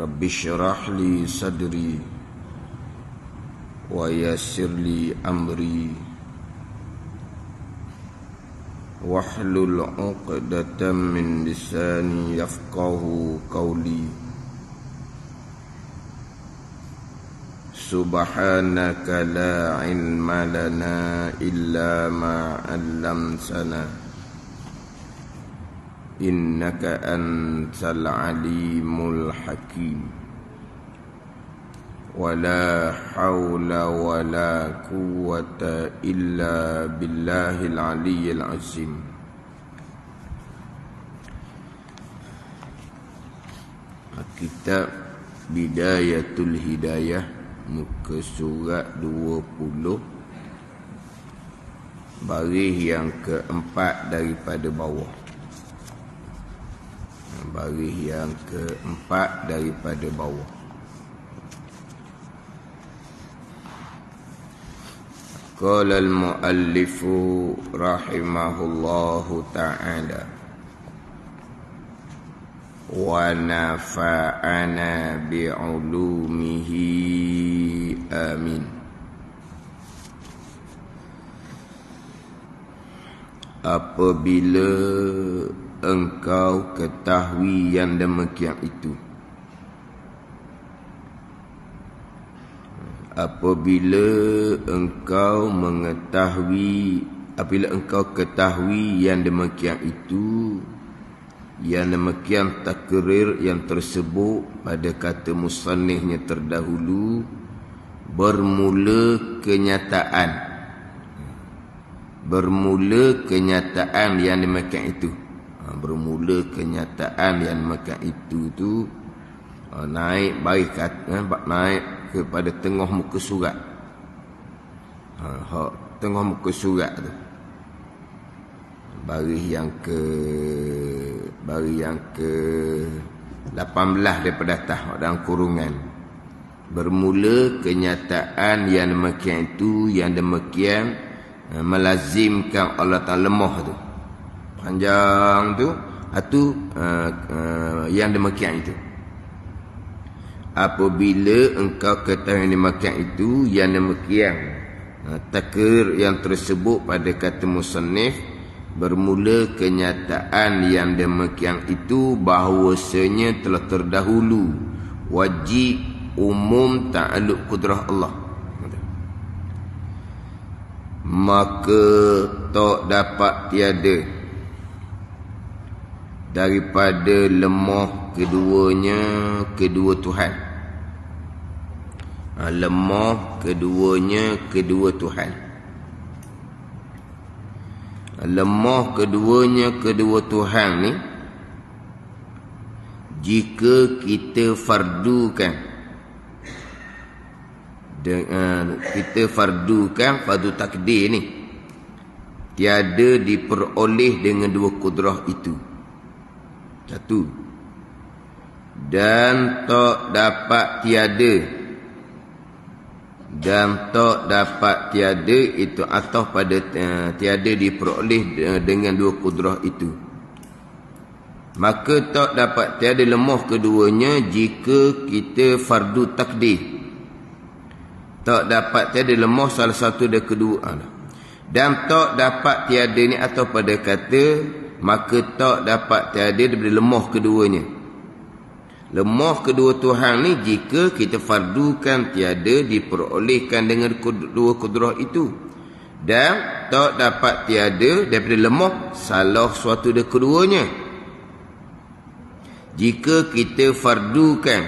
Rabbi syrah li sadri wa yassir li amri wahlul 'uqdatam min lisani yafqahu qawli. Subhanaka la ilma lana illa ma 'allamtana innaka antal alimul hakim. Wala hawla wala quwwata illa billahil aliyyil azim. Kitab Bidayatul Hidayah, muka surat 20, baris yang keempat daripada bawah. Baris yang keempat daripada bawah. Qala al-muallifu rahimahullahu ta'ala wa nafa'ana bi'ulumihi amin. Apabila engkau ketahui yang demikian itu, apabila engkau ketahui yang demikian itu, yang demikian takrir yang tersebut pada kata musannifnya terdahulu, bermula kenyataan yang demikian itu. Bermula kenyataan yang demikian itu naik baik naik kepada tengah muka surat. Tengah muka surat tu. Baris yang ke 18 daripada atas dalam kurungan. Bermula kenyataan yang demikian itu, yang demikian melazimkan Allah Ta'ala lemah tu. Panjang tu, yang demikian itu. Apabila engkau ketahui yang demikian itu, yang demikian takrir yang tersebut pada kata musannif, bermula kenyataan yang demikian itu bahawasanya telah terdahulu wajib umum ta'alluq kudrah Allah, maka tak dapat tiada daripada lemah keduanya kedua Tuhan. Lemah keduanya kedua Tuhan. Lemah keduanya kedua Tuhan ni, jika kita fardukan fardu takdir ni, tiada diperoleh dengan dua kudrah itu. Satu. Dan tak dapat tiada itu atau pada tiada diperoleh dengan dua kudrah itu. Maka tak dapat tiada lemah keduanya jika kita fardu takdir. Tak dapat tiada lemah salah satu dari kedua. Dan tak dapat tiada ni atau pada kata, maka tak dapat tiada daripada lemah keduanya. Lemah kedua Tuhan ni jika kita fardukan tiada diperolehkan dengan dua kudrah itu. Dan tak dapat tiada daripada lemah salah suatu dari keduanya. Jika kita fardukan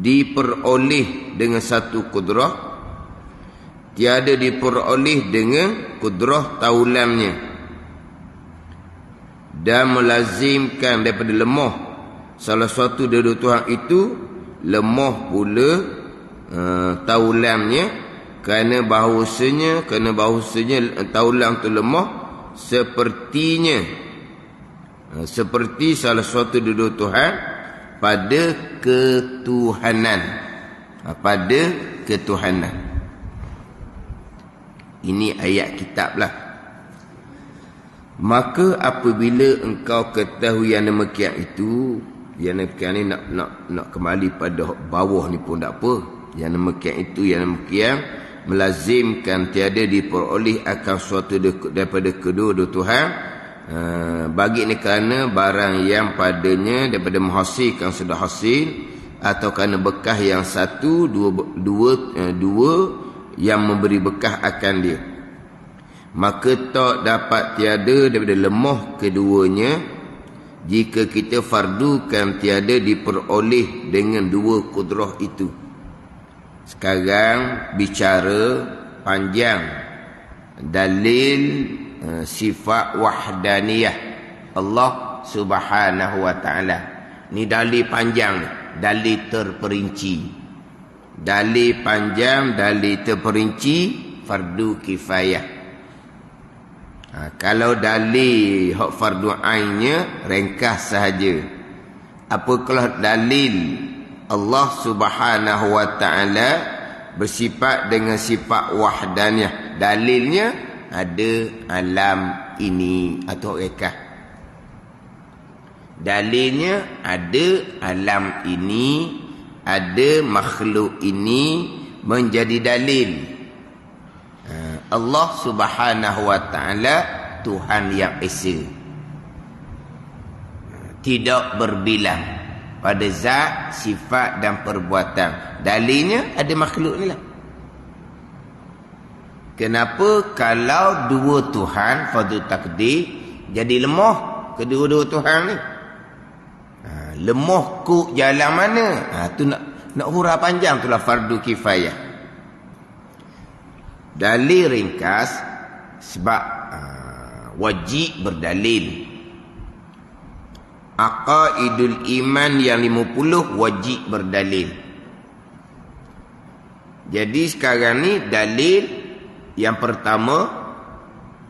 diperoleh dengan satu kudrah, tiada diperoleh dengan kudrah taulamnya, dan melazimkan daripada lemah salah satu dari dua Tuhan itu, lemah pula taulamnya, kerana bahawasanya taulam tu lemah seperti salah satu dari dua Tuhan pada ketuhanan. Ini ayat kitab lah. Maka apabila engkau ketahui yang demikian itu, Yang demikian ni nak kembali pada bawah ni pun tak apa. Yang demikian itu, yang demikian melazimkan tiada diperoleh akan suatu daripada kedua-dua Tuhan. Bagi ni kerana barang yang padanya daripada menghasilkan sudah hasil, atau kerana bekah yang satu, dua yang memberi bekah akan dia. Maka tak dapat tiada daripada lemah keduanya jika kita fardukan tiada diperoleh dengan dua kudrah itu. Sekarang bicara panjang dalil sifat wahdaniyah Allah Subhanahu wa taala. Ni dalil panjang ni, dalil terperinci. Dalil panjang, dalil terperinci fardu kifayah. Kalau dalil hak fardu ainnya ringkas sahaja. Apakah dalil Allah Subhanahu wa taala bersifat dengan sifat wahdaniyah? Dalilnya ada alam ini atau ringkas. Dalilnya ada alam ini, ada makhluk ini menjadi dalil. Allah Subhanahu wa taala Tuhan yang esa, tidak berbilang pada zat, sifat dan perbuatan. Dalilnya ada makhluk ni lah. Kenapa kalau dua Tuhan fardu takdir jadi lemah kedua-dua Tuhan ni? Lemah ku jalan mana? Tu nak hurah panjang, itulah fardu kifayah. Dalil ringkas sebab wajib berdalil. Aqaidul iman yang 50 wajib berdalil. Jadi sekarang ni dalil yang pertama,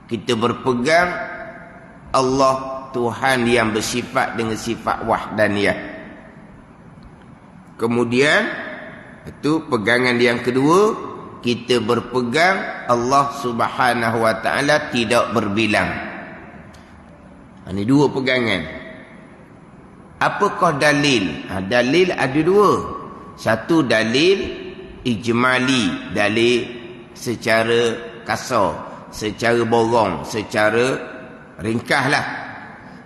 kita berpegang Allah Tuhan yang bersifat dengan sifat wahdaniyah. Kemudian itu pegangan yang kedua, kita berpegang Allah Subhanahu wa taala tidak berbilang. Ini dua pegangan. Apakah dalil? Dalil ada dua. Satu dalil ijmali, dalil secara kasar, secara borong, secara ringkaslah.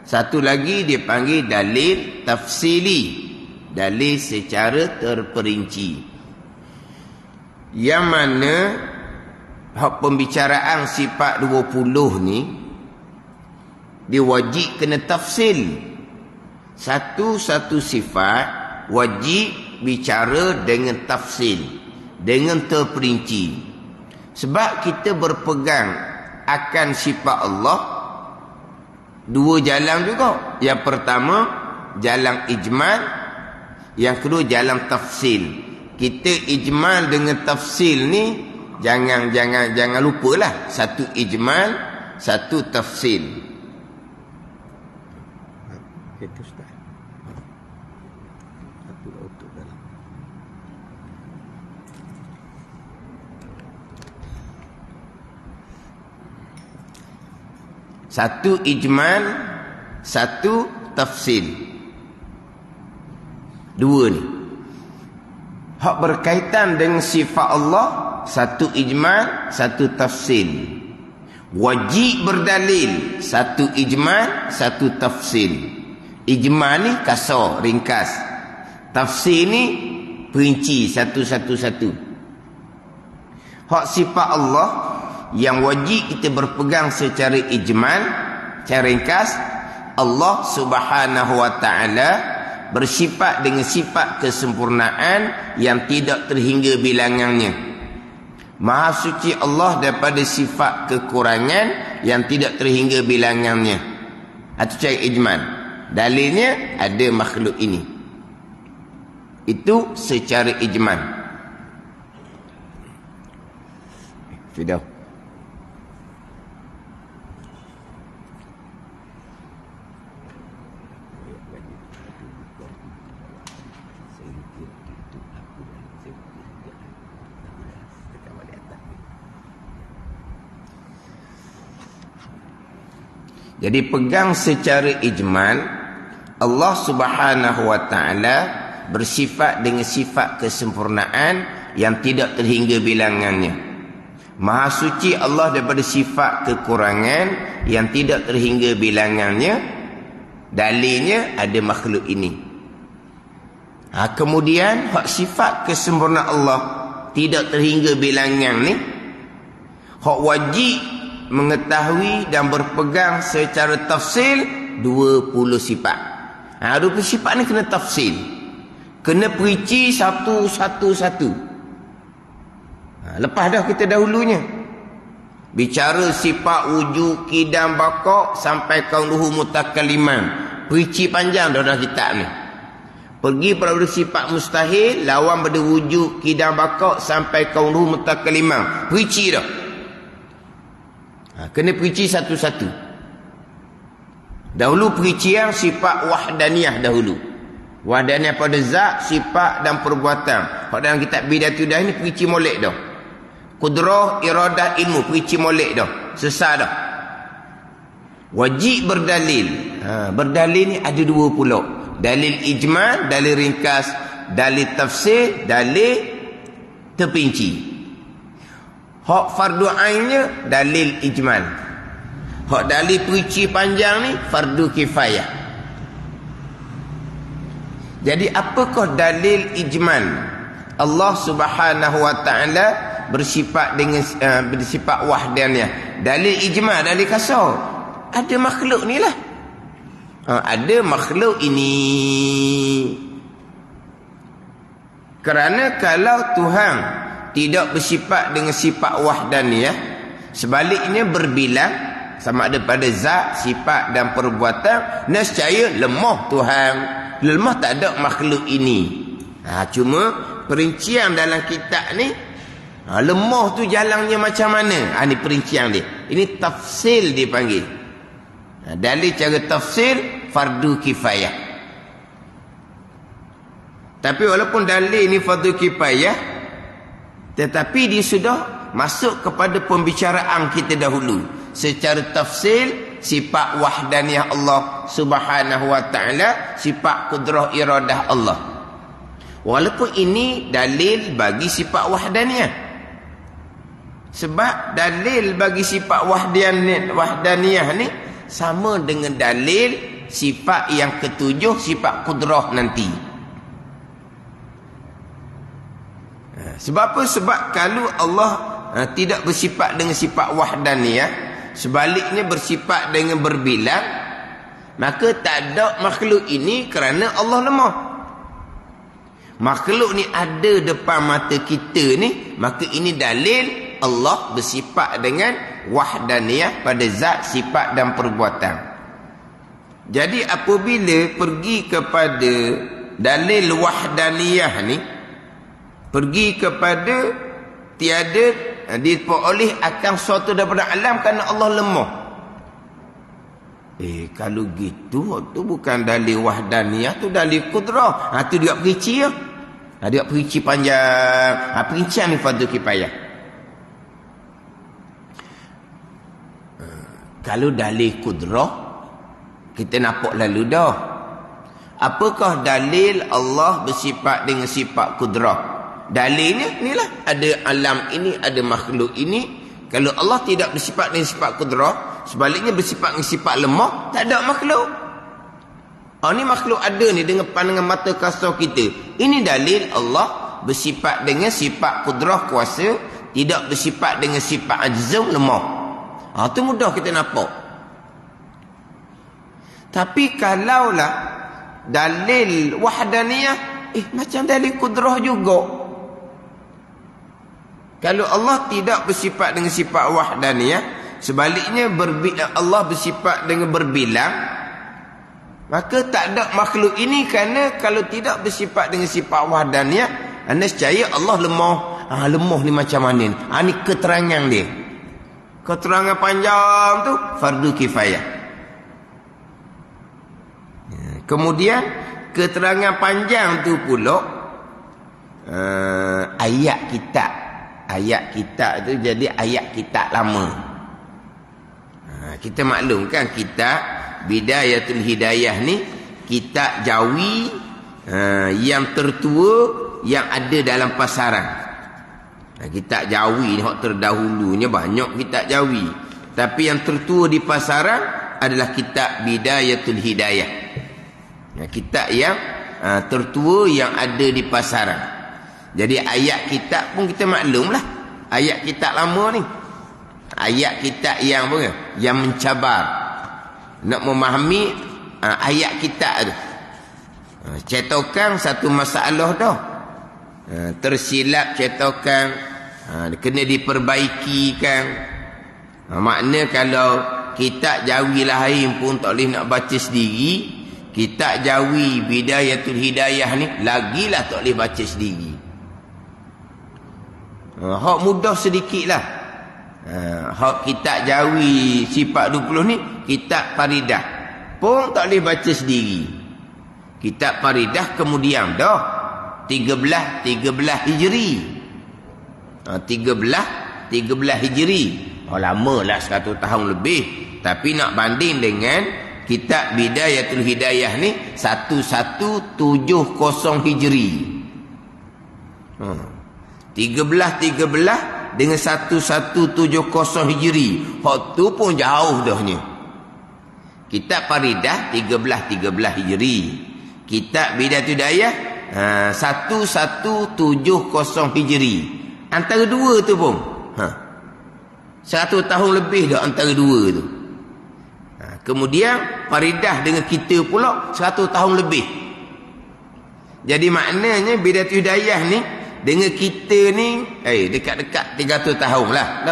Satu lagi dia panggil dalil tafsili, dalil secara terperinci. Yang mana hak pembicaraan sifat 20 ni dia wajib kena tafsil. Satu-satu sifat wajib bicara dengan tafsil, dengan terperinci. Sebab kita berpegang akan sifat Allah dua jalan juga. Yang pertama jalan ijmal, yang kedua jalan tafsil. Kita ijmal dengan tafsil ni jangan lupalah, satu ijmal, satu tafsil. Itu sudah. Satu auto dalam. Satu ijmal, satu tafsil. Dua ni. Hak berkaitan dengan sifat Allah, satu ijmal, satu tafsil. Wajib berdalil, satu ijmal, satu tafsil. Ijmal ni kasar, ringkas. Tafsir ni perinci satu-satu. Hak sifat Allah yang wajib kita berpegang secara ijmal, secara ringkas, Allah Subhanahu wa taala bersifat dengan sifat kesempurnaan yang tidak terhingga bilangannya. Maha suci Allah daripada sifat kekurangan yang tidak terhingga bilangannya. Itu cara ijmal. Dalilnya ada makhluk ini. Itu secara ijmal. Sudah. Jadi pegang secara ijmal, Allah Subhanahu wa taala bersifat dengan sifat kesempurnaan yang tidak terhingga bilangannya. Maha suci Allah daripada sifat kekurangan yang tidak terhingga bilangannya. Dalilnya ada makhluk ini. Kemudian hak sifat kesempurnaan Allah tidak terhingga bilangan ni, hak wajib mengetahui dan berpegang secara tafsil 20 sifat. 20 sifat ni kena tafsil, kena perinci satu-satu. Lepas dah kita dahulunya bicara sifat wujud, qidam, baqa sampai kaunuhu mutakalliman, perinci panjang dah kitab ni. Pergi pada sifat mustahil, lawan pada wujud, qidam, baqa sampai kaunuhu mutakalliman, perinci dah. Kena perinci satu-satu. Dahulu perincian sifat wahdaniyah dahulu. Wahdaniyah pada zat, sifat dan perbuatan. Pada dalam kitab Bidatul Dah ni perinci molek dah. Kudrah, iradah, ilmu, perinci molek dah. Sesat dah. Wajib berdalil. Berdalil ni ada dua pula. Dalil ijmal, dalil ringkas, dalil tafsir, dalil terperinci. Hak fardu ainnya dalil ijmal. Hak dalil perinci panjang ni fardu kifayah. Jadi apakah dalil ijmal? Allah Subhanahu wa taala bersifat dengan bersifat wahdaniyah. Dalil ijmal, dalil kasar. Ada makhluk ni lah. Ada makhluk ini. Kerana kalau Tuhan tidak bersifat dengan sifat wahdaniyah, sebaliknya berbilang sama ada pada zat, sifat dan perbuatan, nescaya lemah Tuhan. Lemah tak ada makhluk ini. Cuma perincian dalam kitab ni, lemah tu jalannya macam mana? Ni perincian dia. Ini tafsil dipanggil. Dalil cara tafsir fardu kifayah. Tapi walaupun dalil ini fardu kifayah, tetapi dia sudah masuk kepada pembicaraan kita dahulu secara tafsil sifat wahdaniyah Allah Subhanahu wa taala, sifat kudrah iradah Allah. Walaupun ini dalil bagi sifat wahdaniyah. Sebab dalil bagi sifat wahdaniyah ni sama dengan dalil sifat yang ketujuh, sifat kudrah nanti. Sebab apa? Sebab kalau Allah tidak bersifat dengan sifat wahdaniyah, sebaliknya bersifat dengan berbilang, maka tak ada makhluk ini kerana Allah lemah. Makhluk ni ada depan mata kita ni, maka ini dalil Allah bersifat dengan wahdaniyah pada zat, sifat dan perbuatan. Jadi apabila pergi kepada dalil wahdaniyah ni, pergi kepada tiada diperoleh akan suatu daripada alam kerana Allah lemah. Kalau gitu, tu bukan dalil wahdaniyah, tu dalil kudrah. Tu dia perinci ya. Dia perinci panjang. Perincian ni fardu kifayah. Kalau dalil kudrah, kita nampak lalu dah. Apakah dalil Allah bersifat dengan sifat kudrah? Dalilnya inilah, ada alam ini, ada makhluk ini. Kalau Allah tidak bersifat dengan sifat kudrah, sebaliknya bersifat dengan sifat lemah, tak ada makhluk. Ni makhluk ada ni dengan pandangan mata kasar kita. Ini dalil Allah bersifat dengan sifat kudrah kuasa, tidak bersifat dengan sifat ajzum lemah. Tu mudah kita nampak. Tapi kalaulah dalil wahdaniyah, macam dalil kudrah juga. Kalau Allah tidak bersifat dengan sifat wahdaniyah, sebaliknya Allah bersifat dengan berbilang, maka tak ada makhluk ini. Kerana kalau tidak bersifat dengan sifat wahdaniyah, nescaya Allah lemah. Lemah ni macam mana ni? Ni keterangan dia. Keterangan panjang tu fardu kifayah. Kemudian keterangan panjang tu pula ayat kitab. Ayat kitab tu jadi ayat kitab lama. Kita maklum kan kitab Bidayatul Hidayah ni kitab jawi yang tertua yang ada dalam pasaran. Kitab jawi ni hak terdahulunya banyak kitab jawi, tapi yang tertua di pasaran adalah kitab Bidayatul Hidayah. Kitab yang tertua yang ada di pasaran. Jadi ayat kitab pun kita maklumlah, ayat kitab lama ni, ayat kitab yang apa? Yang mencabar. Nak memahami ayat kitab tu, cetakan satu masalah dah, tersilap cetakan, kena diperbaiki kan. Makna kalau kitab jawi lain pun tak boleh nak baca sendiri, kitab jawi Bidayatul Hidayah ni lagilah tak boleh baca sendiri. Hak mudah sedikit lah. Hak kitab jawi sifat 20 ni, kitab Faridah pun tak boleh baca sendiri. Kitab Faridah kemudian dah 13 Hijri. 13 Hijri. Lama lah 100 tahun lebih. Tapi nak banding dengan kitab Bidayatul Hidayah ni 1170 Hijri. 13 dengan 1170 Hijri. Hak tu pun jauh dahnya. Kitab Faridah 13 Hijri. Kitab Bidayatul Hidayah 1170 Hijri. Antara dua tu pun 100 tahun lebih dah antara dua tu. Kemudian Faridah dengan kita pula 100 tahun lebih. Jadi maknanya Bidayatul Hidayah ni dengan kita ni dekat-dekat 300 tahun lah.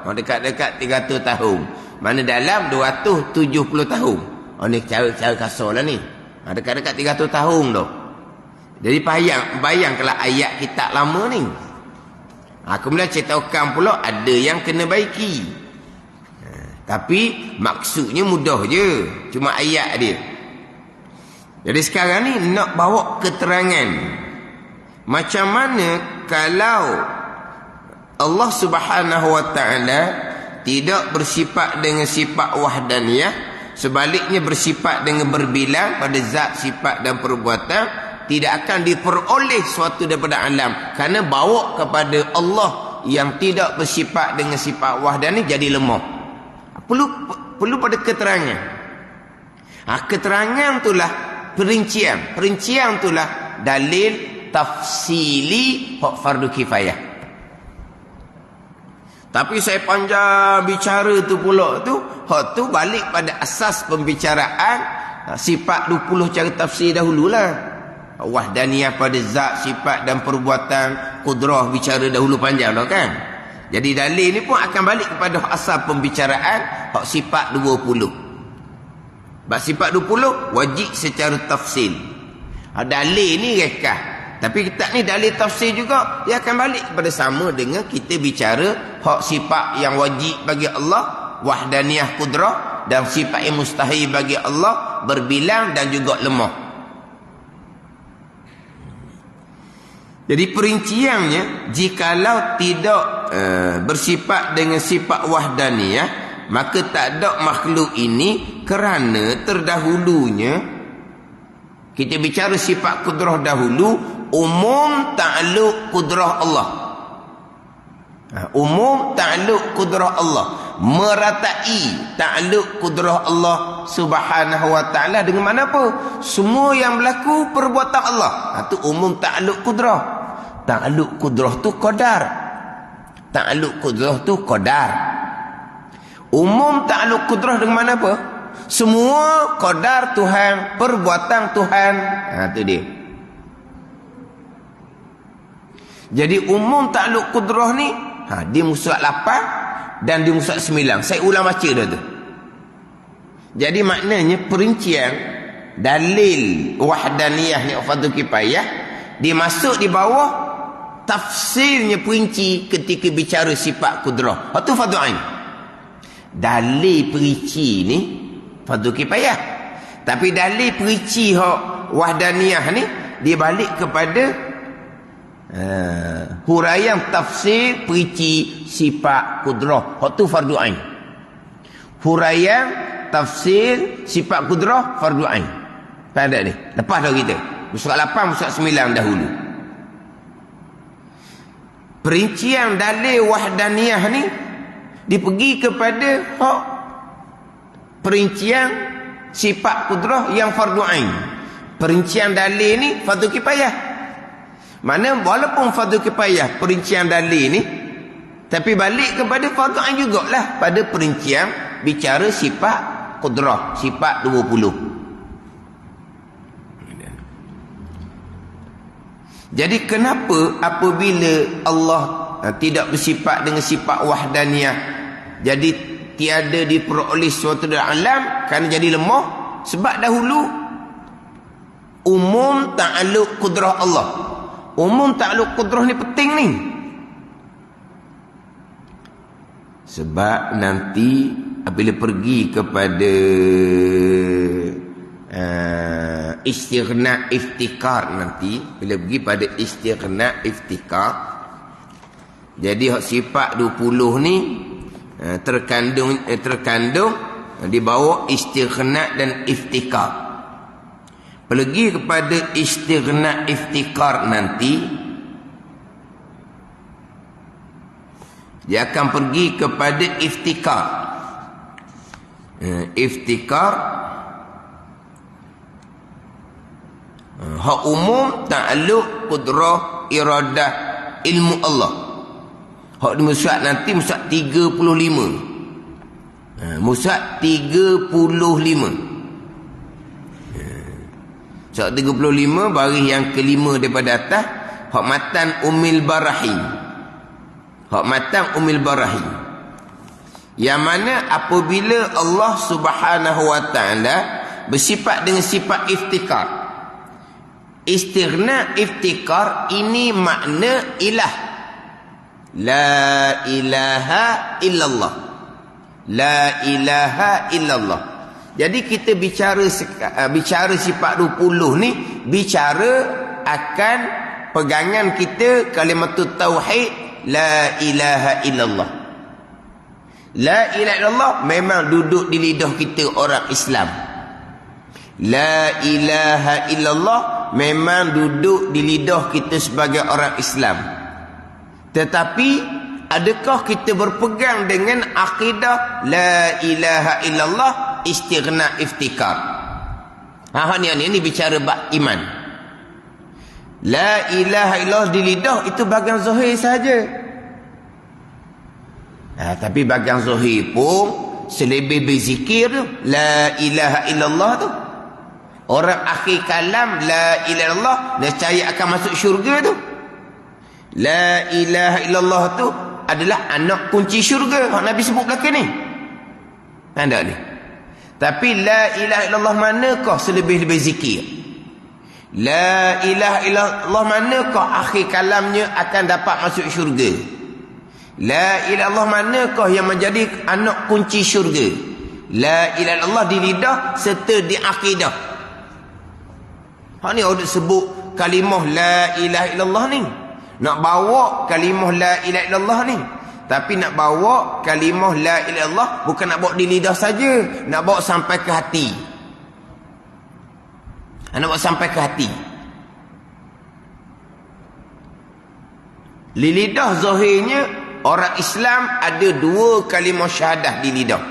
Dekat-dekat 300 tahun. Mana dalam 270 tahun. Ni cara kasar lah ni. Dekat-dekat 300 tahun dah. Jadi bayangkanlah ayat kitab lama ni. Kemudian cetakan pula ada yang kena baiki. Tapi maksudnya mudah je. Cuma ayat dia. Jadi sekarang ni nak bawa keterangan. Macam mana kalau Allah Subhanahu Wa Taala tidak bersifat dengan sifat wahdaniyah, sebaliknya bersifat dengan berbilang pada zat, sifat dan perbuatan, tidak akan diperoleh suatu daripada alam, kerana bawa kepada Allah yang tidak bersifat dengan sifat wahdaniyah jadi lemah. Perlu pada keterangan. Keterangan itulah perincian itulah dalil tafsili hak fardu kifayah. Tapi saya panjang bicara tu pula tu, hak tu balik pada asas pembicaraan sifat 20 cara tafsir dahululah. Wahdaniyah pada zat, sifat dan perbuatan, kudrah bicara dahulu panjang dah kan. Jadi dalil ni pun akan balik kepada asal pembicaraan hak sifat 20. Bab sifat 20 wajib secara tafsil. Dalil ni rekah. Tapi kitab ni dalil tafsir juga, dia akan balik kepada sama dengan kita bicara hak sifat yang wajib bagi Allah, wahdaniyah kudrah, dan sifat yang mustahil bagi Allah, berbilang dan juga lemah. Jadi perinciannya, jikalau tidak bersifat dengan sifat wahdaniyah, maka tak ada makhluk ini, kerana terdahulunya kita bicara sifat kudrah dahulu, umum ta'alluq kudrah Allah. Umum ta'alluq kudrah Allah, meratai ta'alluq kudrah Allah Subhanahu Wa Taala dengan mana apa? Semua yang berlaku perbuatan Allah. Itu umum ta'alluq kudrah. Ta'alluq kudrah tu qadar. Ta'alluq kudrah tu qadar. Umum ta'alluq kudrah dengan mana apa? Semua qadar Tuhan, perbuatan Tuhan. Itu dia. Jadi umum ta'alluq kudrah ni di muka surat 8 dan di muka surat 9. Saya ulang baca dah tu. Jadi maknanya perincian dalil wahdaniyah ni fardu kifayah dimasuk di bawah tafsirnya perinci ketika bicara sifat kudrah. Itu fardu ain. Dalil perinci ni fardu kifayah. Tapi dalil perinci hak wahdaniyah ni dia balik kepada huraian tafsir perinci sifat kudrah. Itu fardu ain. Huraian tafsir sifat kudrah fardu ain. Faham tak ni? Lepas dah kita. Surat 8, surat 9 dahulu. Perincian dalil wahdaniyah ni dipergi kepada hak perincian sifat kudrah yang fardu ain. Perincian dalil ni fardu kifayah. Mana walaupun fardu kifayah perincian dalil ni, tapi balik kepada fardu ain jugalah pada perincian bicara sifat kudrah, sifat 20. Jadi kenapa apabila Allah tidak bersifat dengan sifat wahdaniyah, jadi tiada diperoleh suatu dalam alam, kerana jadi lemah? Sebab dahulu umum ta'alluq kudrah Allah. Umum ta'alluq kudrah ni penting ni. Sebab nanti apabila pergi kepada istighna iftikar, nanti bila pergi pada istighna iftikar, jadi hak sifat 20 ni terkandung di bawah istighna dan iftikar. Pergi kepada istighna iftikar nanti, dia akan pergi kepada iftikar. Iftikar hak umum ta'alluq qudrah iradah ilmu Allah. Hak di musad nanti musad 35. Musad 35. Musad 35 baris yang kelima daripada atas, hak matan Ummil Barahim. Hak matan Ummil Barahim. Yang mana apabila Allah Subhanahu wa taala bersifat dengan sifat iftikar. Istighna iftikar ini makna ilah. La ilaha illallah. La ilaha illallah. Jadi kita bicara sifat 20 ni, bicara akan pegangan kita kalimatut tauhid la ilaha illallah. La ilaha illallah memang duduk di lidah kita orang Islam. La ilaha illallah memang duduk di lidah kita sebagai orang Islam. Tetapi adakah kita berpegang dengan akidah la ilaha illallah istighna iftikar? Ni bicara bab iman. La ilaha illallah di lidah itu bahagian zahir saja. Tapi bahagian zahir pun selebih berzikir tu la ilaha illallah tu. Orang akhir kalam la ilaha illallah nescaya akan masuk syurga tu. La ilaha illallah tu adalah anak kunci syurga. Hak Nabi sebut belakang ni. Tanda ni. Tapi la ilaha illallah manakah selebih-lebih zikir? La ilaha illallah manakah akhir kalamnya akan dapat masuk syurga? La ilaha illallah manakah yang menjadi anak kunci syurga? La ilaha illallah di lidah serta di akidah. Hak ni orang sebut kalimah la ilaha illallah ni. Nak bawa kalimah la ilaha illallah ni. Tapi nak bawa kalimah la ilaha illallah bukan nak bawa di lidah saja, nak bawa sampai ke hati. Nak bawa sampai ke hati. Di lidah zahirnya orang Islam ada 2 kalimah syahadah di lidah.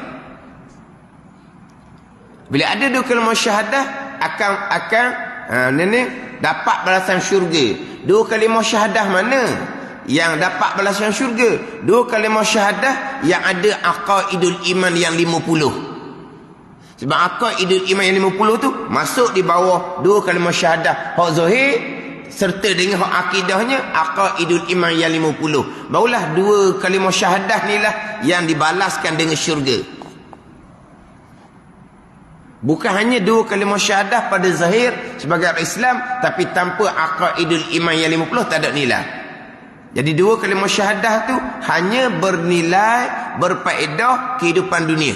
Bila ada 2 kalimah syahadah akan dapat balasan syurga. 2 kalimah syahadah mana yang dapat balasan syurga? 2 kalimah syahadah yang ada aqaidul iman yang 50. Sebab aqaidul iman yang 50 tu masuk di bawah 2 kalimah syahadah hak zahir serta dengan hak akidahnya aqaidul iman yang 50. Barulah 2 kalimah syahadah ni lah yang dibalaskan dengan syurga. Bukan hanya 2 kalimah syahadah pada zahir sebagai orang Islam, tapi tanpa aqaidul iman yang 50 tak ada nilai. Jadi 2 kalimah syahadah tu hanya bernilai, berfaedah kehidupan dunia.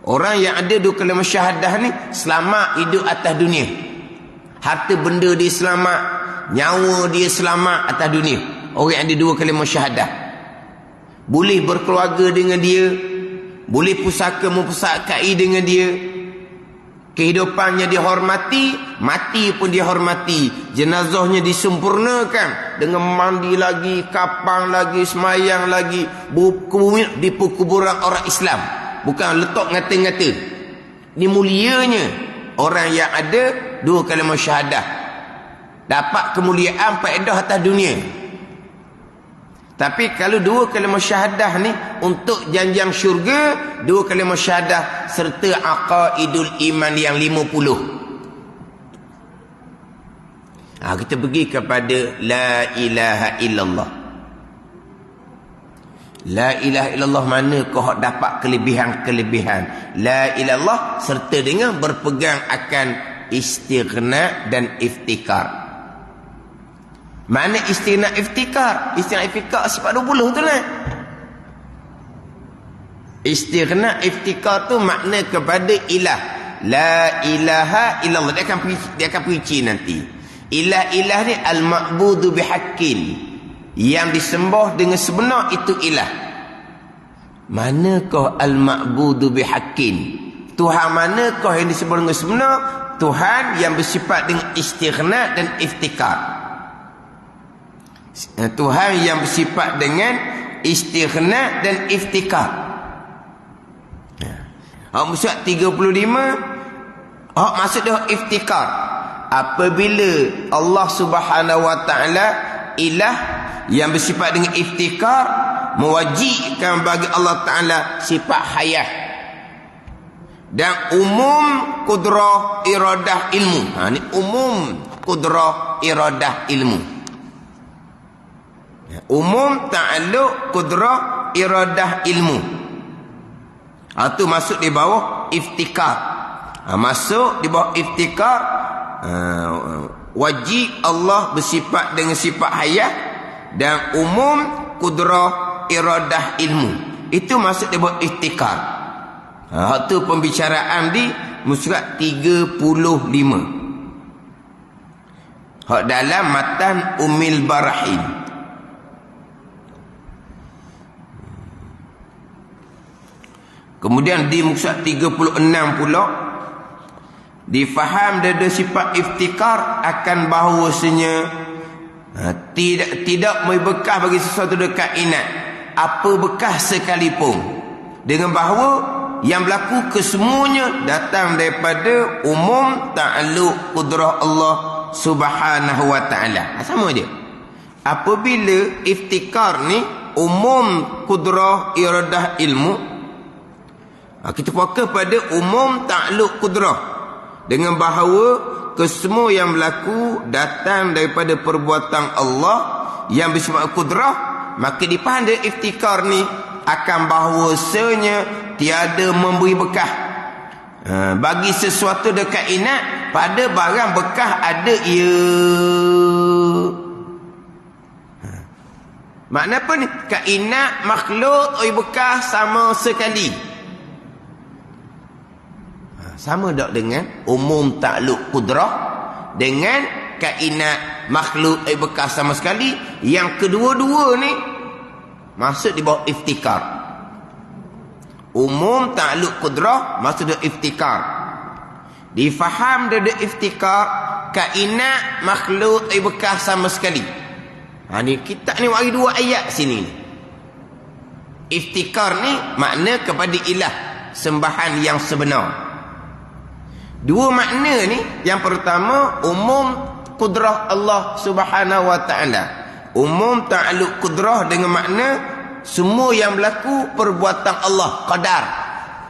Orang yang ada 2 kalimah syahadah ni selamat hidup atas dunia. Harta benda dia selamat, nyawa dia selamat atas dunia. Orang yang ada 2 kalimah syahadah boleh berkeluarga dengan dia, boleh pusaka mempusakai dengan dia, Kehidupannya dihormati, mati pun dihormati. Jenazahnya disempurnakan dengan mandi lagi, kapang lagi, semayang lagi, di kuburan orang Islam. Bukan letak ngata-ngata. Ini mulianya orang yang ada 2 kalimah syahadah. Dapat kemuliaan faedah atas dunia. Tapi kalau 2 kalimah syahadah ni untuk janjang syurga, 2 kalimah syahadah serta aqaidul iman yang 50. Kita pergi kepada la ilaha illallah. La ilaha illallah mana kau dapat kelebihan-kelebihan. La ilallah serta dengan berpegang akan istighna dan iftikar. Mana istighna iftikar? Istighna iftikar sifat 20 tu lah. Istighna iftikar tu makna kepada ilah. La ilaha illallah. Dia akan perici nanti. Ilah ni al-ma'budu bihaqqin. Yang disembah dengan sebenar itu ilah. Manakah al-ma'budu bihaqqin? Tuhan manakah yang disembah dengan sebenar? Tuhan yang bersifat dengan istighna dan iftikar. Tuhan yang bersifat dengan istighna dan iftikar. Surat 35 maksud dia iftikar. Apabila Allah Subhanahu wa taala ilah yang bersifat dengan iftikar, mewajibkan bagi Allah taala sifat hayah dan umum kudrah iradah ilmu. Ni umum kudrah iradah ilmu. Umum ta'alluq kudrah iradah ilmu. Itu masuk di bawah iftikar. Masuk di bawah iftikar. Wajib Allah bersifat dengan sifat hayah dan umum kudrah iradah ilmu. Itu masuk di bawah iftikar. Itu pembicaraan di surat 35. Dalam matan Ummil Barahin. Kemudian di muka 36 pula difaham dari sifat iftikar akan bahawasanya tidak bekas bagi sesuatu dekat kainat apa bekas sekalipun, dengan bahawa yang berlaku kesemuanya datang daripada umum ta'alluq kudrah Allah Subhanahu wa taala. Sama je. Apabila iftikar ni umum kudrah iradah ilmu, kita fokus pada umum ta'alluq kudrah dengan bahawa kesemua yang berlaku datang daripada perbuatan Allah yang bersifat kudrah, maka dipaham dari iftikar ni akan bahawasanya tiada memberi bekas bagi sesuatu dekat kainat pada barang bekas ada ia. Makna apa ni? Kainat makhluk bekas sama sekali. Sama tak dengan umum ta'alluq kudrah dengan kainat makhluk bekas sama sekali. Yang kedua-dua ni masuk di bawah iftikar. Umum ta'alluq kudrah masuk di iftikar. Difaham dari iftikar kainat makhluk bekas sama sekali. Ni kita ni bagi 2 ayat sini. Iftikar ni makna kepada ilah, sembahan yang sebenar. 2 makna ni, yang pertama umum kudrah Allah Subhanahu wa taala. Umum ta'alluq kudrah dengan makna semua yang berlaku perbuatan Allah, qadar,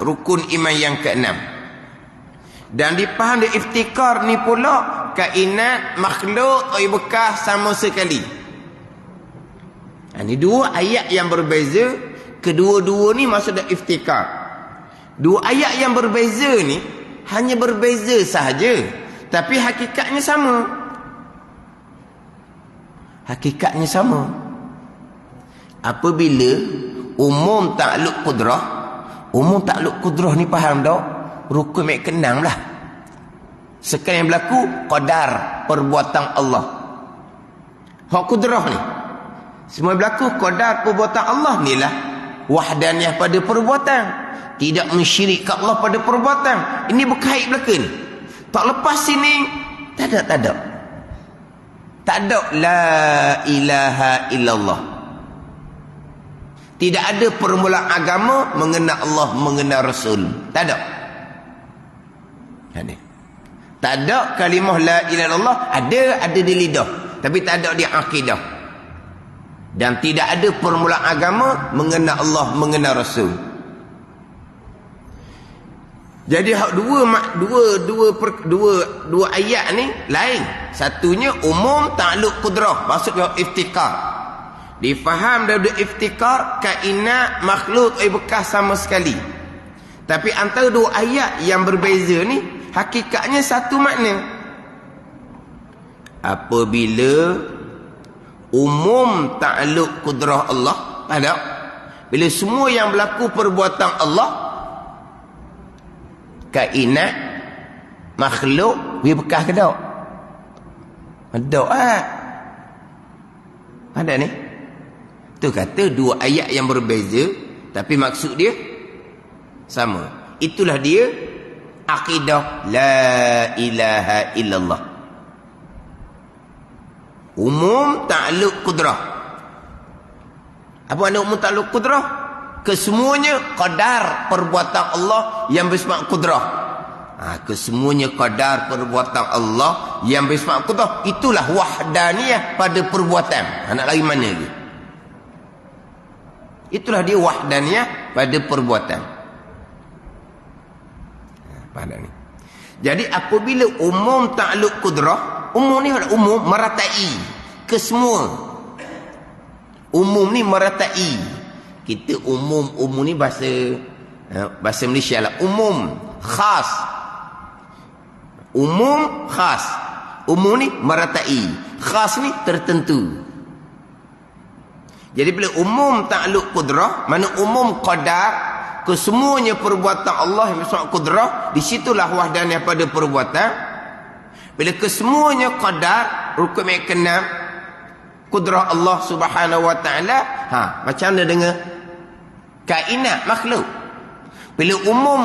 rukun iman yang ke-6. Dan dipaham di iftikar ni pula kainat makhluk bekas sama sekali. Ini 2 ayat yang berbeza. Kedua-dua ni masuk dalam iftikar. 2 ayat yang berbeza ni hanya berbeza sahaja, tapi hakikatnya sama. Hakikatnya sama. Apabila umum ta'alluq kudrah ni faham tak? Rukun mek kenang lah. Sekarang yang berlaku qadar perbuatan Allah. Hak kudrah ni semua berlaku qadar perbuatan Allah ni lah. Wahdaniyah pada perbuatan. tidak mensyirikkan Allah pada perbuatan. Ini berkait belaka ni. Tak lepas sini, tak ada. Tak ada la ilaha illallah. Tidak ada permulaan agama mengenal Allah, mengenal Rasul. Tak ada. Tak ada kalimah la ilaha illallah. Ada di lidah, tapi tak ada di akidah. Dan tidak ada permulaan agama mengenal Allah, mengenal Rasul. Jadi dua ayat ni lain. Satunya umum takluk kudrah, maksudnya iftikar. Difaham daripada iftikar, kainat, makhluk, bekas sama sekali. Tapi antara dua ayat yang berbeza ni, hakikatnya satu makna. Apabila umum takluk kudrah Allah, ada. Bila semua yang berlaku perbuatan Allah, kainat, makhluk, bekas ke tak? Ada Ada ni. Tu kata dua ayat yang berbeza, tapi maksud dia sama. Itulah dia akidah la ilaha illallah. Umum takluk kudrah. Apa makna umum takluk kudrah? Kesemuanya qadar perbuatan Allah yang bersifat kudrah. Kesemuanya qadar perbuatan Allah yang bersifat kudrah. Itulah wahdaniyah pada perbuatan. Nak lagi mana lagi? Itulah dia wahdaniyah pada perbuatan. Pada ni. Jadi apabila umum takluk kudrah, umum ni umum meratai ke semua. Umum ni meratai. Kita umum ni bahasa Malaysia lah. Umum khas. Umum khas. Umum ni meratai. Khas ni tertentu. Jadi bila umum takluk kudrah, mana umum qadar, kesemuanya perbuatan Allah yang bersifat kudrah, di situlah wahdaniyah pada perbuatan. Bila kesemuanya qadar, rukun yang keenam, kudrah Allah Subhanahu wa taala, macam mana dengan kainat, makhluk? Bila umum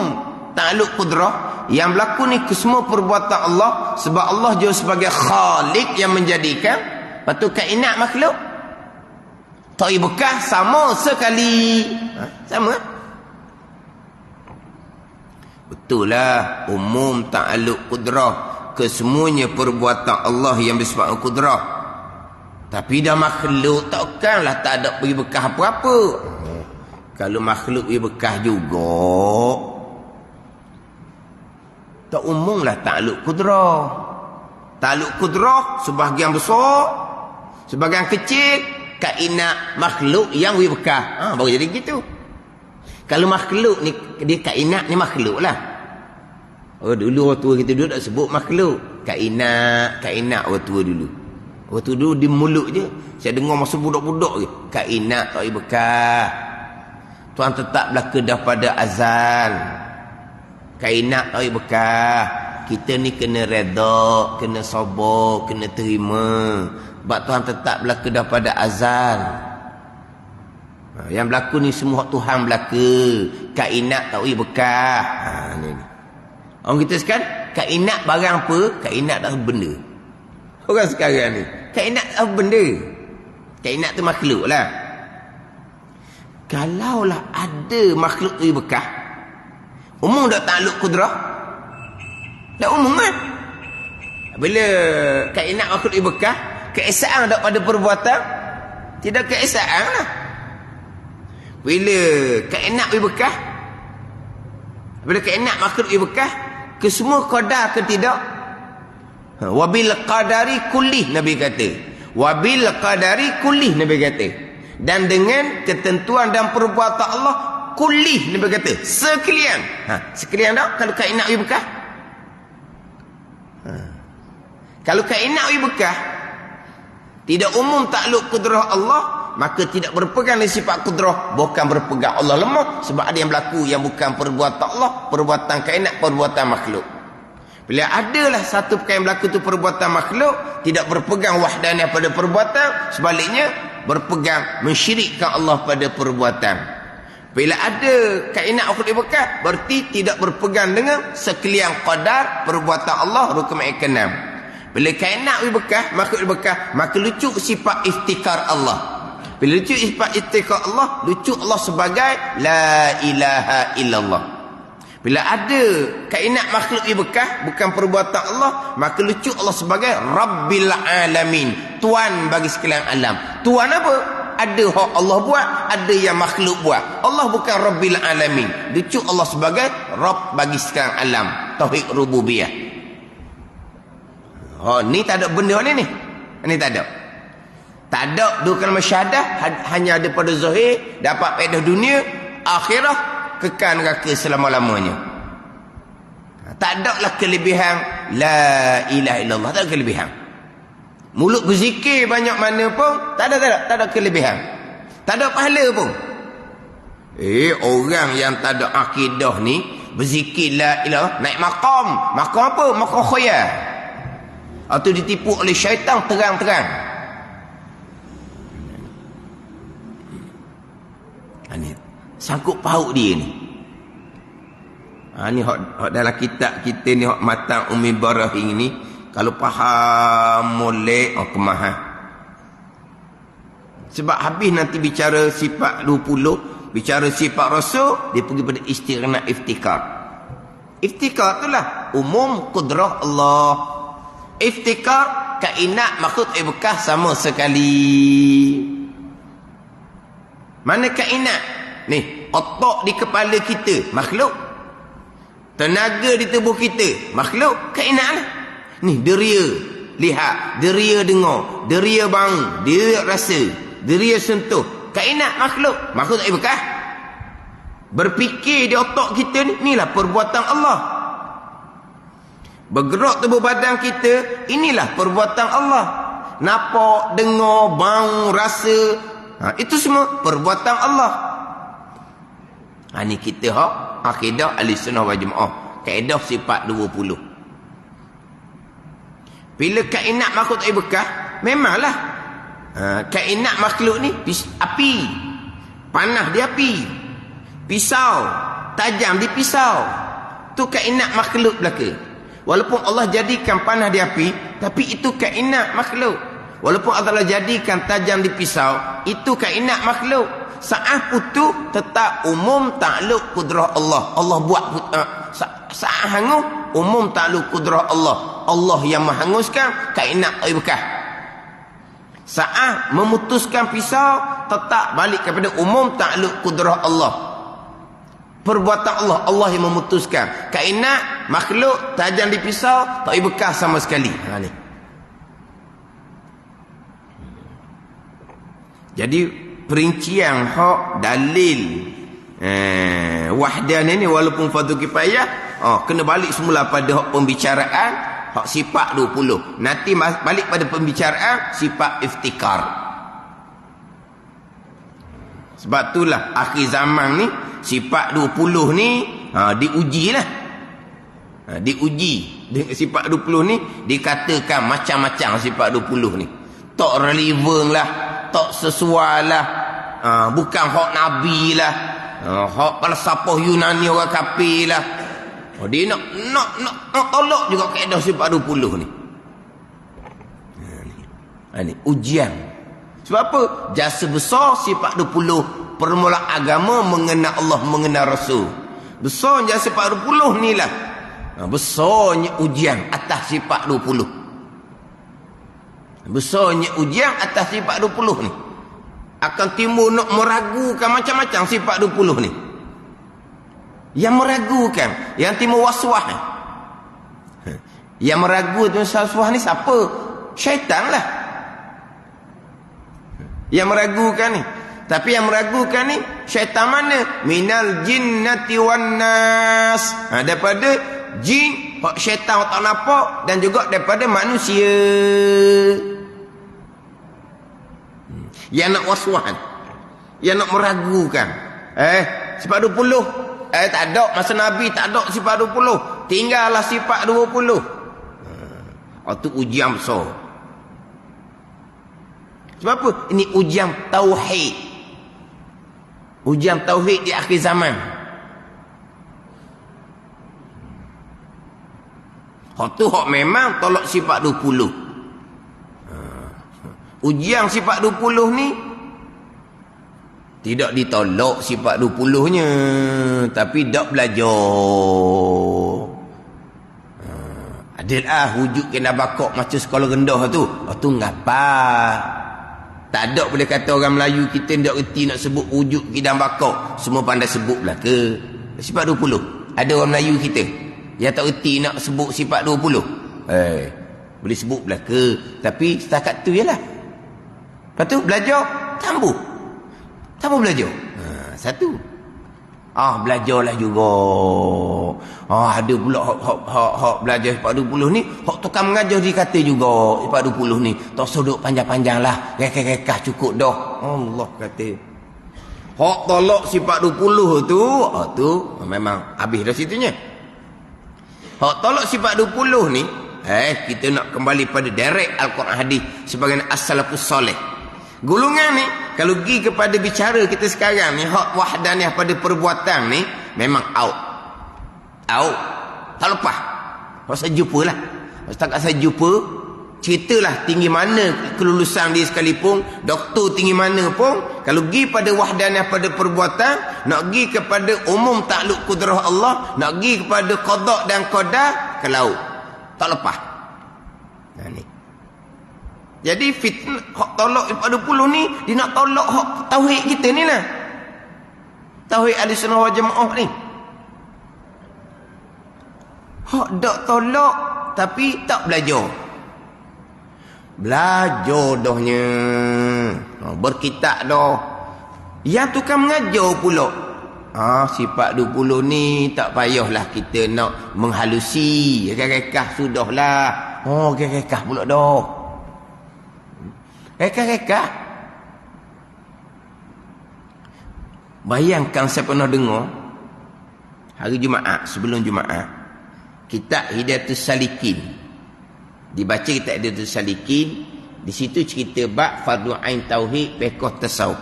takluk kudrah, yang berlaku ni kesemua perbuatan Allah, sebab Allah juga sebagai khalik yang menjadikan. Lepas tu kainat, makhluk, tak bekas sama sekali. Sama. Betul lah umum takluk kudrah, kesemuanya perbuatan Allah yang bersifat kudrah. Tapi dah makhluk takkanlah tak ada beri bekas apa-apa. Kalau makhluk beri bekas juga, tak umumlah takluk kudrah. Takluk kudrah sebahagian besar, sebahagian kecil kainat, makhluk yang beri bekas. Baru jadi gitu. Kalau makhluk ni, dia kainat ni makhluk lah. Dulu orang tua kita dulu tak sebut makhluk. Kainat orang tua dulu. Orang tua dulu di mulut je. Saya dengar masa budak-budak je. Kainat tak beri bekas. Tuan tetap belaka daripada azal. Kainat tak beri bekas. Kita ni kena reda, kena sabar, kena terima. Sebab Tuhan tetap berlaku daripada azal. Yang berlaku ni semua Tuhan berlaku. Kainat tak boleh bekas. Ni. Orang kita sekarang, kainat barang apa? Kainat tak benda. Orang sekarang ni, kainat tak benda. Kainat tu makhluk lah. Kalaulah ada makhluk tu bekas, umum tak takluk kudrah? Tak umum kan? Bila kainat makhluk tu bekas, keesaan tak pada perbuatan? Tidak keesaan lah. Bila kainat bekas, bila kainat makhluk bekas, kesemua qadar ke tidak? Wabil qadari kullih, Nabi kata. Wabil qadari kullih, Nabi kata. Dan dengan ketentuan dan perbuatan Allah kullih, Nabi kata, sekalian. Sekalian tak kalau kainat bekas? Kalau kainat bekas, tidak umum takluk kudrah Allah, maka tidak berpegang dengan sifat kudrah, bukan berpegang Allah lemah, sebab ada yang berlaku yang bukan perbuatan Allah, perbuatan kainat, perbuatan makhluk. Bila adalah satu perkara yang berlaku itu perbuatan makhluk, tidak berpegang wahdaniyah pada perbuatan, sebaliknya berpegang mensyirikkan Allah pada perbuatan. Bila ada kainat makhluk bekas, berarti tidak berpegang dengan sekalian qadar perbuatan Allah rukun ke-6. Bila kainat bekas, makhluk bekas, maka lucu sifat iftikar Allah. Bila lucu sifat iftikar Allah, lucu Allah sebagai la ilaha illallah. Bila ada kainat makhluk bekas, bukan perbuatan Allah, maka lucu Allah sebagai Rabbil Alamin, Tuan bagi sekalian alam. Tuan apa? Ada hak Allah buat, ada yang makhluk buat. Allah bukan Rabbil Alamin. Lucu Allah sebagai Rabb bagi sekalian alam. Tauhid rububiyah. Oh, ni tak ada benda ni. Ni tak ada. Tak ada dua kalimah syahadah, hanya ada pada zahir, dapat faedah dunia, akhirah, kekal neraka selama-lamanya. Tak ada lah kelebihan la ilaha illallah, tak ada kelebihan. Mulut berzikir banyak mana pun, tak ada kelebihan. Tak ada pahala pun. Orang yang tak ada akidah ni, berzikir la ilaha, naik maqam. Maqam apa? Maqam khayal. Atau ditipu oleh syaitan terang-terang. Ini sangkut paut dia ni. Ni hak dalam kitab kita ni, hak Matan Umi Barahim ni, kalau faham molek kemahan. Sebab habis nanti bicara sifat 20, bicara sifat rasul, dia pergi pada istighna iftikar. Iftikar itulah umum kudrah Allah. Iftikar kainat makhluk bekas sama sekali. Mana kainat? Ni, otak di kepala kita, makhluk. Tenaga di tubuh kita, makhluk, kainat lah. Ni, deria lihat, deria dengar, deria bau, deria rasa, deria sentuh. Kainat makhluk, makhluk tak bekas. Berfikir di otak kita ni, inilah perbuatan Allah. Bergerak tubuh badan kita, inilah perbuatan Allah. Nampak, dengar, bau, rasa, itu semua perbuatan Allah. Ni kita hak akidah Ahlussunnah wal Jamaah, kaedah sifat 20. Bila kainat makhluk tak bekas, memanglah kainat makhluk ni api, panah di api, pisau tajam di pisau, tu kainat makhluk belaka. Walaupun Allah jadikan panah di api, tapi itu kainat makhluk. Walaupun Allah jadikan tajam di pisau, itu kainat makhluk. Saat putus tetap umum takluk kudrah Allah. Allah buat saat hangus umum takluk kudrah Allah. Allah yang menghanguskan, kainat tak bekas. Saat memutuskan pisau, tetap balik kepada umum takluk kudrah Allah. Perbuatan Allah, Allah yang memutuskan. Kainat makhluk tajam di pisau, tak bekas sama sekali. Ni. Jadi perincian hak dalil wahdan ini, walaupun fardu kifayah, kena balik semula pada hak pembicaraan hak sifat 20. Nanti balik pada pembicaraan sifat iftikar. Sebab itulah akhir zaman ni sifat 20 ni diujilah. Diuji dengan sifat 20 ni, dikatakan macam-macam sifat 20 ni. Tak relevan lah, tak sesuai lah, bukan hak Nabi lah, hak falsafah Yunani orang kafir lah. Dia nak tolak juga kaedah sifat 20 ni. Ini ujian. Sebab apa? Jasa besar sifat 20, permulaan agama mengenal Allah, mengenal Rasul. Besar jasa sifat 20 ni lah. Besarnya ujian atas sifat 20. Besarnya ujian atas sifat 20 ni. Akan timbul nak meragukan macam-macam sifat 20 ni. Yang meragukan, yang timbul waswas ni. Yang meragukan waswas ni siapa? Syaitan lah. Yang meragukan ni. Tapi yang meragukan ni syaitan mana? Minal jinnati wan nas. Daripada jin, syaitan tak nampak, dan juga daripada manusia. Yang nak waswas, yang nak meragukan. Sifat 20 tak ada masa Nabi, tak ada sifat 20, tinggallah sifat 20. Itu ujian besar. Sebab apa? Ini ujian tauhid. Ujian tauhid di akhir zaman. Hak tu hak memang tolak sifat 20. Ujian sifat 20 ni tidak ditolak sifat 20-nya, tapi dak belajar. Adalah wujud kena bakok macam sekolah rendah tu. Tu ngapa? Tak ada boleh kata orang Melayu kita tak erti nak sebut wujud kidam bakok. Semua pandai sebut lah ke? Sifat 20. Ada orang Melayu kita yang tak erti nak sebut sifat 20. Boleh sebut lah ke? Tapi setakat tu je lah. Lepas tu belajar, tambah belajar. Satu. Belajarlah juga. Ada pula hak belajar sifat 20 ni, hak tukang mengajar dikata juga sifat 20 ni tak sodok panjang-panjang lah, rekah-rekah cukup dah. Allah kata hak tolak sifat 20 tu memang habis dah situnya. Hak tolak sifat 20 ni kita nak kembali pada direct Al-Quran hadis sebagai as-salafus soleh. Golongan ni kalau pergi kepada bicara kita sekarang ni, hak wahdaniyah pada perbuatan ni memang out. Tak lepas. Kalau saya jumpa lah. Setakat saya jumpa, ceritalah tinggi mana kelulusan dia sekalipun, doktor tinggi mana pun, kalau pergi pada wahdaniyah pada perbuatan, nak pergi kepada umum takluk kudrah Allah, nak pergi kepada qada dan qadar, ke laut. Tak lepas. Ni. Jadi fitnah hak tolak 40 ni, dia nak tolak hak tauhid kita ni lah. Tauhid Ahlussunnah wal Jamaah ni. Hak dak tolak tapi tak belajar. Belajar dahnya. Berkitab dah. Yang tukang mengajar pula. Sifat 20 ni tak payahlah kita nak menghalusi. Rekah-rekah sudahlah. Rekah pula dah. Rekah-rekah. Bayangkan saya pernah dengar hari Jumaat, sebelum Jumaat, kitab Hidayatus Salikin. Dibaca kitab Hidayatus Salikin, di situ cerita bab fardu ain tauhid fiqh tasawuf.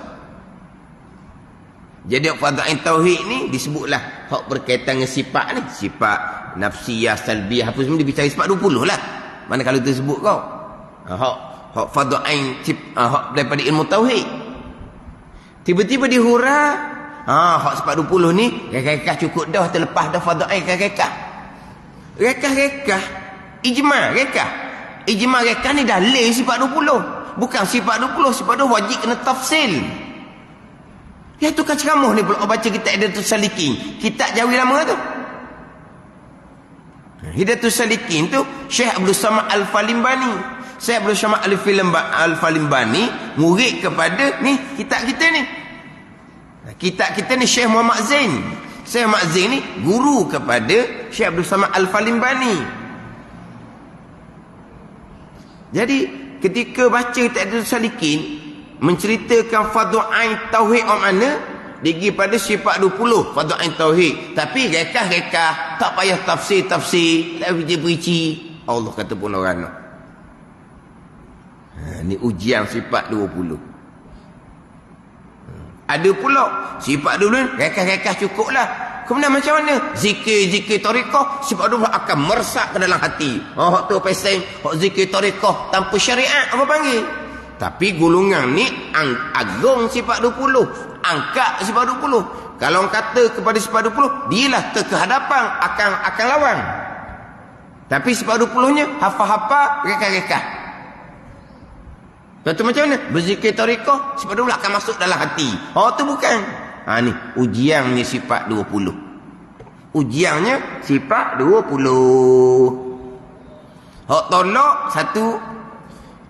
Jadi fardu ain tauhid ni disebutlah hak berkaitan dengan sifat ni, sifat nafsiyah, salbiyah, apa semua dibicara sifat 20 lah. Mana kalau kita sebut kau. Hak fardu ain hak daripada ilmu tauhid. Tiba-tiba dihura, hak sifat 20 ni rekah cukup dah, terlepas dah fardu ain rekah. Rekah ijma' rekah. Ijma' rekah ni dalil sifat 20. Bukan sifat 20, sifat 20 wajib kena tafsil. Ya tu kan ceramah ni pula baca kitab Hidayatus Salikin. Kitab Jawi lama tu. Hidayatus Salikin tu Syekh Abdul Samad Al-Falimbani. Syekh Abdul Samad Al-Falimbani murid kepada ni kitab kita ni. Kitab kita ni Syekh Muhammad Zain. Syekh Muhammad Zain ni guru kepada Syekh Abdul Samad Al-Falimbani. Jadi ketika baca kitab Hidayatus Salikin menceritakan fardu ain tauhid mana, digi pada sifat 20 fardu ain tauhid, tapi rekah-rekah tak payah tafsir tak perici. Allah kata pun orang nak. Ni ujian sifat 20. Ada pula sifat 20 rekah-rekah cukuplah. Kemudian macam mana? Zikir tariqah sifat 20 akan meresap ke dalam hati. Hak tu pesen hak zikir tariqah tanpa syariat apa panggil? Tapi golongan ni agung sifat 20, angkat sifat 20. Kalau orang kata kepada sifat 20, dialah kehadapan akan lawan. Tapi sifat 20-nya hafal-hafal rekah-rekah. Lepas tu macam mana? Berzikir tariqah sifat 20 akan masuk dalam hati. Tu bukan. Ni ujiannya sifat 20. Ujiannya sifat 20. Hak tolak satu,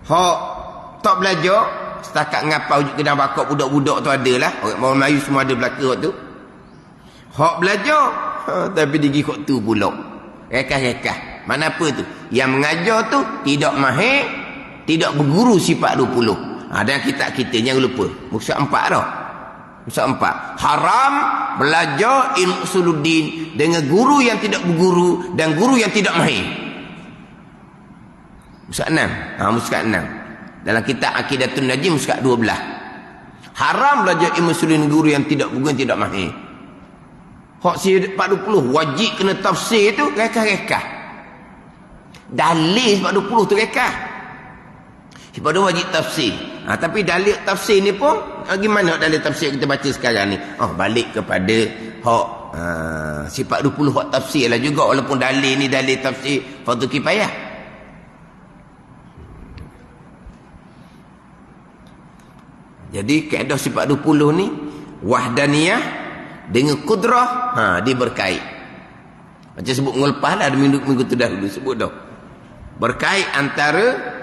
hak tak belajar setakat ngapa wujud kedang bakok budak-budak tu adalah orang Melayu semua ada belaka waktu tu. Hak belajar tapi digi kok tu pula rekah-rekah. Mana apa tu? Yang mengajar tu tidak mahir, tidak berguru sifat 20. Dan kitab kita jangan lupa muka 4 dah. Muka 4 haram belajar ilmu usuluddin dengan guru yang tidak berguru dan guru yang tidak mahir. Muka 6. Muka 6 dalam kitab Aqidatun Najim muka 12. Haram belajar ilmu usulul guru yang tidak bukan tidak mahir. Hak si 40 wajib kena tafsir tu rekah-rekah. Dalil 40 tu rekah. Sebab tu wajib tafsir. Tapi dalil tafsir ni pun gimana dalil tafsir kita baca sekarang ni? Balik kepada hak sifat 20 hak tafsir lah juga, walaupun dalil ni dalil tafsir fardu kifayah. Jadi kaedah sifat 20 ni wahdaniyah dengan kudrah dia berkait. Macam sebut ngelepas lah minggu tu dahulu sebut dah. Berkait antara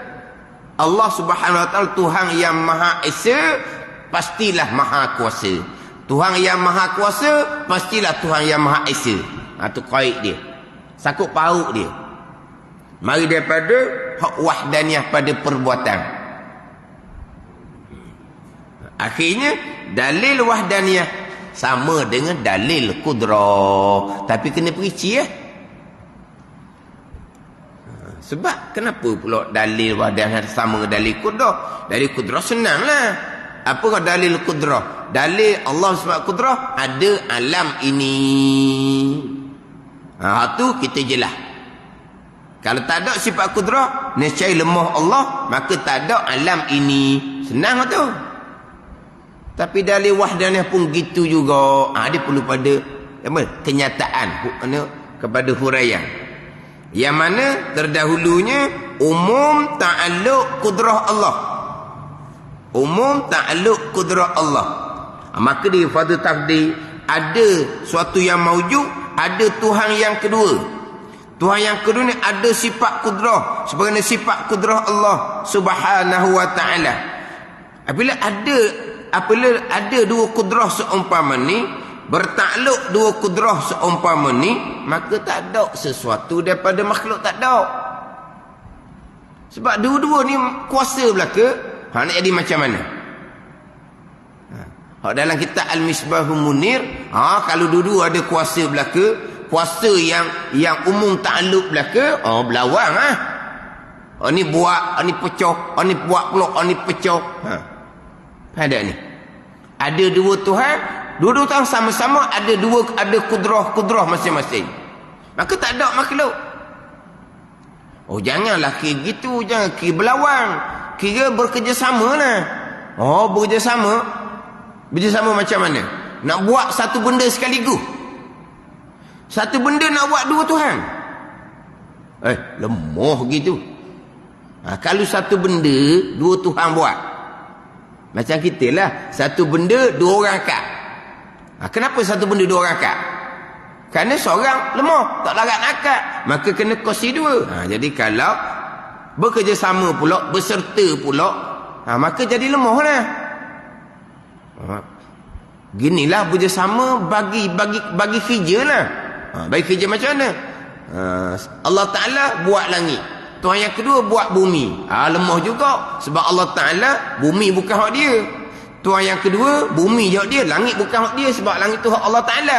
Allah Subhanahu Wa Taala Tuhan yang Maha Esa, pastilah Maha Kuasa. Tuhan yang Maha Kuasa, pastilah Tuhan yang Maha Esa. Tu kait dia. Sakut pauk dia. Mari daripada hak wahdaniyah pada perbuatan. Akhirnya dalil wahdaniyah sama dengan dalil kudrah, tapi kena perinci Sebab kenapa pula dalil wahdaniyah sama dengan dalil kudrah? Dalil kudrah senanglah. Apa dalil kudrah? Dalil Allah sebab kudrah ada alam ini. Tu kita jelas. Kalau tak ada sifat kudrah, nescaya lemah Allah, maka tak ada alam ini. Senang tu. Tapi dalil wahdaniyah pun gitu juga. Dia perlu pada kenyataan kepada huraian. Yang mana terdahulunya umum ta'alluq kudrah Allah. Umum ta'alluq kudrah Allah. Maka di fardu taqdir ada suatu yang maujud, ada Tuhan yang kedua. Tuhan yang kedua ni ada sifat kudrah sebagaimana sifat kudrah Allah Subhanahu wa taala. Apabila ada dua kudrah seumpama ni, bertakluk dua kudrah seumpama ni, maka tak ada sesuatu daripada makhluk, tak ada. Sebab dua-dua ni kuasa belaka. Nak jadi macam mana? Dalam kitab Al-Misbahul Munir, kalau dua-dua ada kuasa belaka, kuasa yang umum takluk belaka, berlawan ni buat, ni pecah, ni buat pula, ni pecah. Ada ni. Ada dua Tuhan, dua-dua Tuhan sama-sama ada kudrah masing-masing. Maka tak ada makhluk. Janganlah kira gitu, jangan kira berlawan. Kira bekerjasama lah. Bekerjasama. Bekerjasama macam mana? Nak buat satu benda sekaligus. Satu benda nak buat dua Tuhan. Lemah gitu. Kalau satu benda dua Tuhan buat, macam kita lah, satu benda dua orang akak. Kenapa satu benda dua orang akak? Kerana seorang lemah, tak larat akak, maka kena kongsi dua. Jadi kalau bekerjasama pula, berserta pula, maka jadi lemah lah. Ginilah bekerjasama bagi kerja lah. Bagi kerja macam mana? Allah Ta'ala buat langit, Tuhan yang kedua buat bumi. Lemah juga. Sebab Allah Ta'ala, bumi bukan hak dia. Tuhan yang kedua, bumi je hak dia. Langit bukan hak dia. Sebab langit tu hak Allah Ta'ala.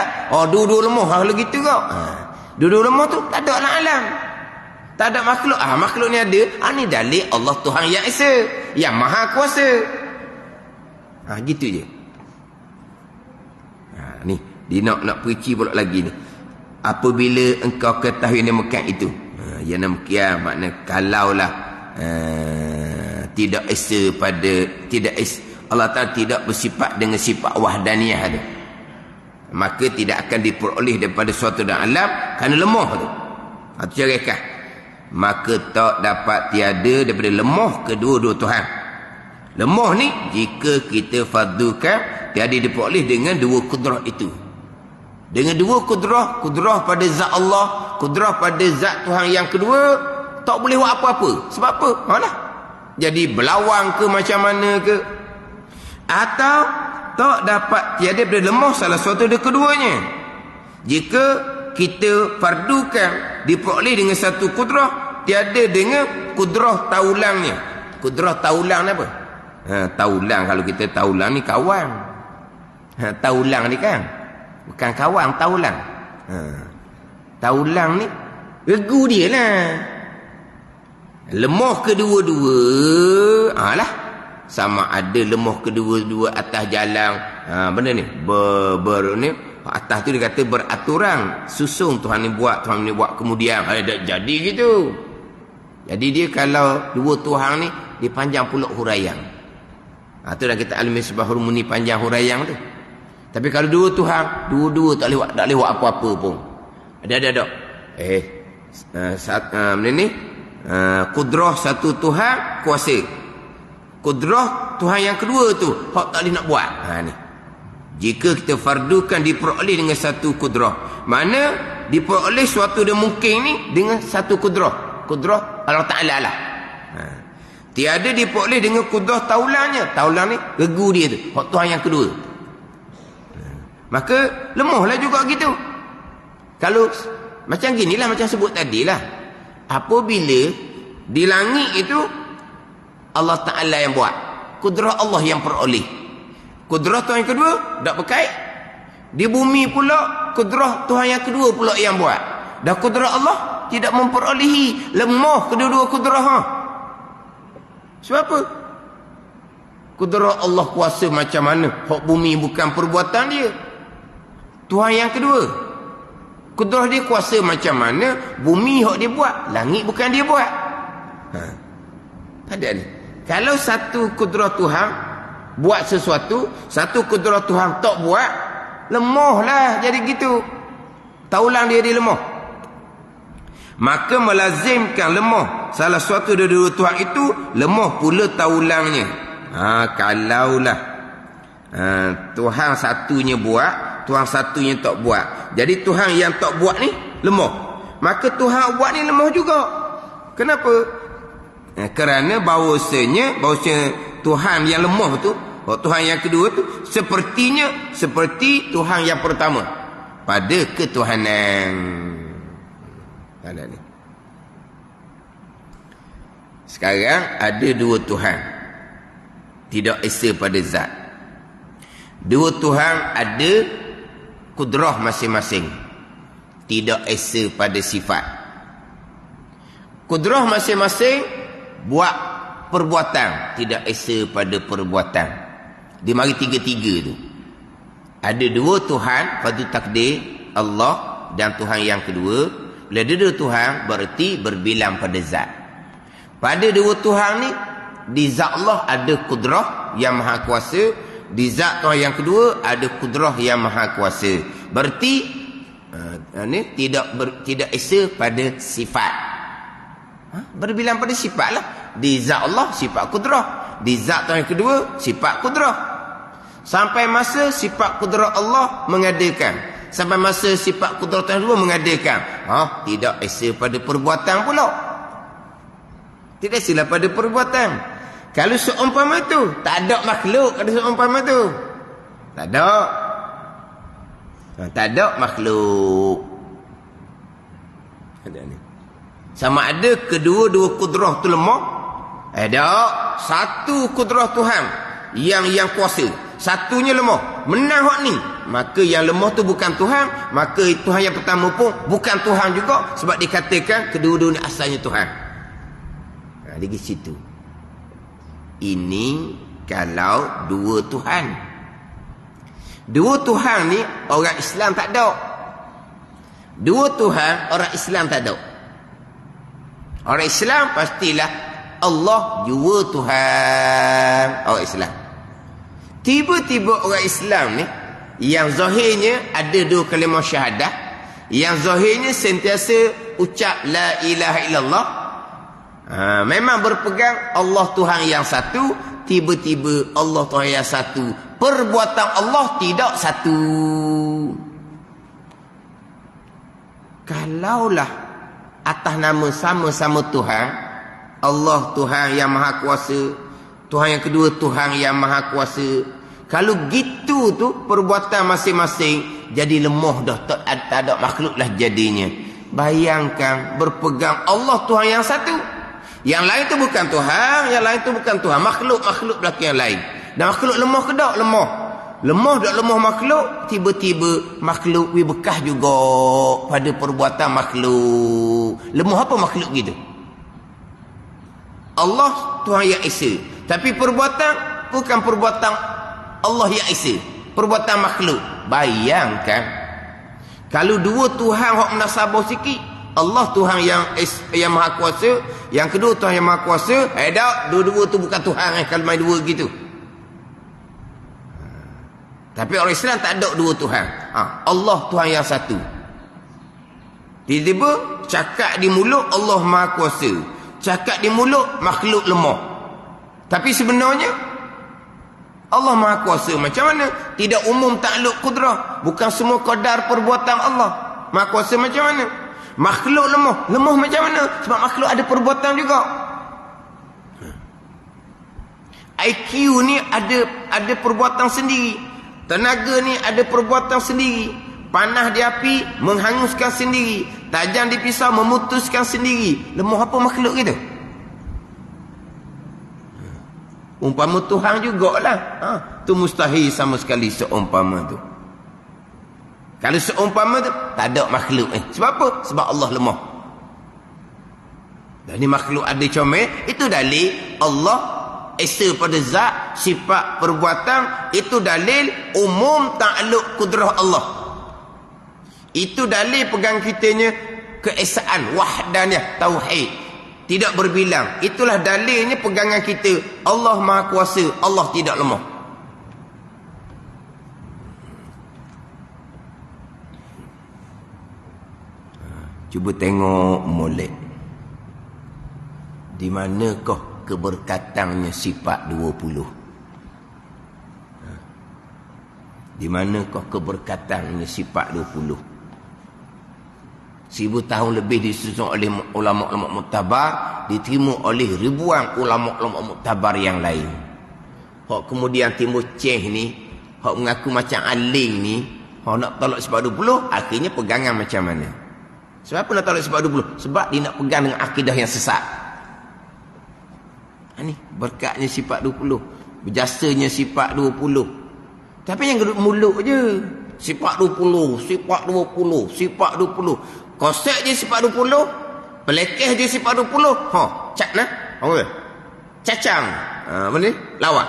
Dua-dua lemah. Hal gitu kau. Dua-dua lemah tu tak ada alam. Tak ada makhluk. Makhluk ni ada. Ni dalil Allah Tuhan yang Esa, yang Maha Kuasa. Gitu je. Ni, dia nak perici pula lagi ni. Apabila engkau ketahui namakan itu, yang namakan makna kalaulah tidak esa pada, tidak Allah Ta'ala tidak bersifat dengan sifat wahdaniyah tu, maka tidak akan diperoleh daripada suatu dan alam kerana lemah tu. Itu cakap. Maka tak dapat tiada daripada lemah kedua-dua Tuhan. Lemah ni jika kita fardukan tiada diperoleh dengan dua kudrah itu. Dengan dua kudrah pada zat Allah, kudrah pada zat Tuhan yang kedua, tak boleh buat apa-apa. Sebab apa? Jadi berlawan ke macam mana ke? Atau tak dapat tiada daripada lemah salah satu dari keduanya. Jika kita fardukan diperoleh dengan satu kudrah, tiada dengan kudrah taulangnya. Kudrah taulang ni apa? Taulang, kalau kita taulang ni kawan. Taulang ni kan bukan kawan, taulang. Taulang ni regu dia lah. Lemah kedua-dua lah. sama ada lemah kedua-dua atas jalan. Benda ni ni atas tu dia kata beraturan, susung Tuhan ni buat kemudian jadi gitu. Jadi dia kalau dua Tuhan ni dia panjang pula huraian. Tu dah kita Al-Misbahul Munir panjang huraian tu. Tapi kalau dua Tuhan, dua-dua tak lewat apa-apa pun. Ada. Benda ni kudrah satu Tuhan kuasa. Kudrah Tuhan yang kedua tu hak tak boleh nak buat. Ni. Jika kita fardukan diperoleh dengan satu kudrah. Mana diperoleh suatu yang mungkin ni dengan satu kudrah. Kudrah Allah Ta'ala lah. Tiada diperoleh dengan kudrah taulangnya. Taulang ni regu dia tu. Hak Tuhan yang kedua. Maka lemahlah juga gitu. Kalau macam ginilah macam sebut tadi lah. Apabila di langit itu Allah Ta'ala yang buat. Kudrah Allah yang peroleh. Kudrah Tuhan yang kedua tak berkait. Di bumi pula kudrah Tuhan yang kedua pula yang buat. Dan kudrah Allah tidak memperolehi. Lemah kedua-dua kudrah. Sebab apa? Kudrah Allah kuasa macam mana? Hak bumi bukan perbuatan dia. Tuhan yang kedua, kudrah dia kuasa macam mana? Bumi hak dia buat, langit bukan dia buat. Tak ada ni. Kalau satu kudrah Tuhan buat sesuatu, satu kudrah Tuhan tak buat, lemahlah jadi gitu. Taulang dia lemah. Maka melazimkan lemah salah suatu dari dua Tuhan itu, lemah pula taulangnya. Kalaulah Tuhan satunya buat, Tuhan satunya tak buat. Jadi Tuhan yang tak buat ni lemah. Maka Tuhan buat ni lemah juga. Kenapa? Kerana bahawasanya Tuhan yang lemah tu, Tuhan yang kedua tu seperti Tuhan yang pertama pada ketuhanan. Ni. Sekarang ada dua Tuhan. Tidak esa pada zat. Dua Tuhan ada kudrah masing-masing. Tidak esa pada sifat. Kudrah masing-masing buat perbuatan, tidak esa pada perbuatan. Dia mari tiga-tiga tu. Ada dua Tuhan pada takdir Allah dan Tuhan yang kedua. Bila ada dua Tuhan berarti berbilang pada zat. Pada dua Tuhan ni di zat Allah ada kudrah yang maha kuasa, di zat Tuhan yang kedua ada kudrah yang maha kuasa. Berarti tidak esa pada sifat. Berbilang pada sifat lah. Di zat Allah sifat kudrah, di zat Tuhan yang kedua sifat kudrah. Sampai masa sifat kudrah Allah mengadakan, sampai masa sifat kudrah Tuhan kedua mengadakan. Tidak esa pada perbuatan pula. Tidak esa pada perbuatan. Kalau seumpama tu tak ada makhluk, ada seumpama tu tak ada makhluk. Ada ni. Sama ada kedua-dua kudrah tu lemah. Ada satu kudrah Tuhan yang kuasa, satunya lemah, menang hak ni. Maka yang lemah tu bukan Tuhan, maka Tuhan yang pertama pun bukan Tuhan juga, sebab dikatakan kedua-dua ni asalnya Tuhan. Di situ. Ini kalau dua Tuhan. Dua Tuhan ni orang Islam tak ada. Dua Tuhan orang Islam tak ada. Orang Islam pastilah Allah jua Tuhan. Orang Islam. Tiba-tiba orang Islam ni yang zahirnya ada dua kalimah syahadah, yang zahirnya sentiasa ucap la ilaha illallah, memang berpegang Allah Tuhan yang satu. Tiba-tiba Allah Tuhan yang satu, perbuatan Allah tidak satu. Kalaulah atas nama sama-sama Tuhan, Allah Tuhan yang maha kuasa, Tuhan yang kedua Tuhan yang maha kuasa, kalau gitu tu perbuatan masing-masing jadi lemah dah, tak ada makhluk lah jadinya. Bayangkan berpegang Allah Tuhan yang satu, yang lain tu bukan Tuhan, yang lain tu bukan Tuhan, makhluk belakang yang lain. Dan makhluk lemah ke tak? Lemah tak lemah makhluk, tiba-tiba makhluk bekah juga pada perbuatan makhluk. Lemah apa makhluk gitu? Allah Tuhan yang esa, Tapi perbuatan bukan perbuatan Allah yang esa, perbuatan makhluk. Bayangkan kalau dua Tuhan hok menasabah sikit, Allah Tuhan yang maha kuasa, yang kedua Tuhan yang maha kuasa, dak dua-dua tu bukan Tuhan kalau main dua gitu. Tapi orang Islam tak ada dua Tuhan. Allah Tuhan yang satu. Tiba-tiba cakap di mulut Allah maha kuasa, cakap di mulut makhluk lemah. Tapi sebenarnya Allah maha kuasa macam mana? Tidak umum takluk kudrah. Bukan semua qadar perbuatan Allah. Maha kuasa macam mana? Makhluk lemah. Lemah macam mana? Sebab makhluk ada perbuatan juga. IQ ni ada perbuatan sendiri. Tenaga ni ada perbuatan sendiri. Panah di api menghanguskan sendiri. Tajam di pisau memutuskan sendiri. Lemah apa makhluk kita? Umpama Tuhan jugalah. Tu mustahil sama sekali seumpama tu. Kalau seumpama tu tak ada makhluk. Sebab apa? Sebab Allah lemah. Dan ni makhluk ada comel, itu dalil Allah esa pada zat, sifat, perbuatan. Itu dalil umum takluk kudrah Allah. Itu dalil pegang kitanya keesaan, wahdaniyah, tauhid, tidak berbilang. Itulah dalilnya pegangan kita. Allah maha kuasa, Allah tidak lemah. Cuba tengok molek. Di manakah keberkatannya sifat 20? Di manakah keberkatannya sifat 20? 1000 tahun lebih disusun oleh ulama-ulama muktabar, diterima oleh ribuan ulama-ulama muktabar yang lain. Hak kemudian timbul ceh ni, hak mengaku macam aling ni, hak nak tolak sifat 20, akhirnya pegangan macam mana? Sebab apa nak tolak sifat 20? Sebab dia nak pegang dengan akidah yang sesat. Ni berkatnya sifat 20, berjasanya sifat 20. Tapi yang gedut mulut je, sifat 20, sifat 20, sifat 20. Kosek je sifat 20, pelekeh je sifat 20. Cak nah. Okey. Cacang. Apa ni? Lawan.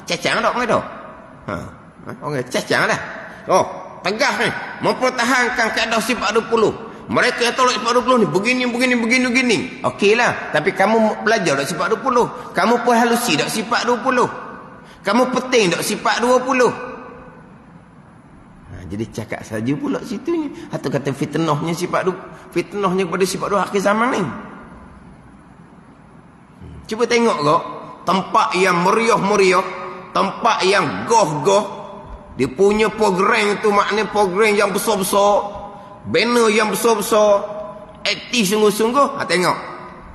Cacang dak mengadak. Okey, cacang dah. Tegas ni mempertahankan keadaan sifat 20. Mereka yang tolak sifat 20 ni begini. Okeylah, tapi kamu belajar dak sifat 20. Kamu perhalusi dak sifat 20. Kamu peting dak sifat 20. Jadi cakap saja pula situnya. Atau kata fitnahnya fitnahnya kepada sifat 2 akhir zaman ni. Cuba tengok kok, tempat yang meriah-meriah, tempat yang goh-goh, dia punya program tu maknanya program yang besar-besar, banner yang besar-besar, aktif sungguh-sungguh. Tengok,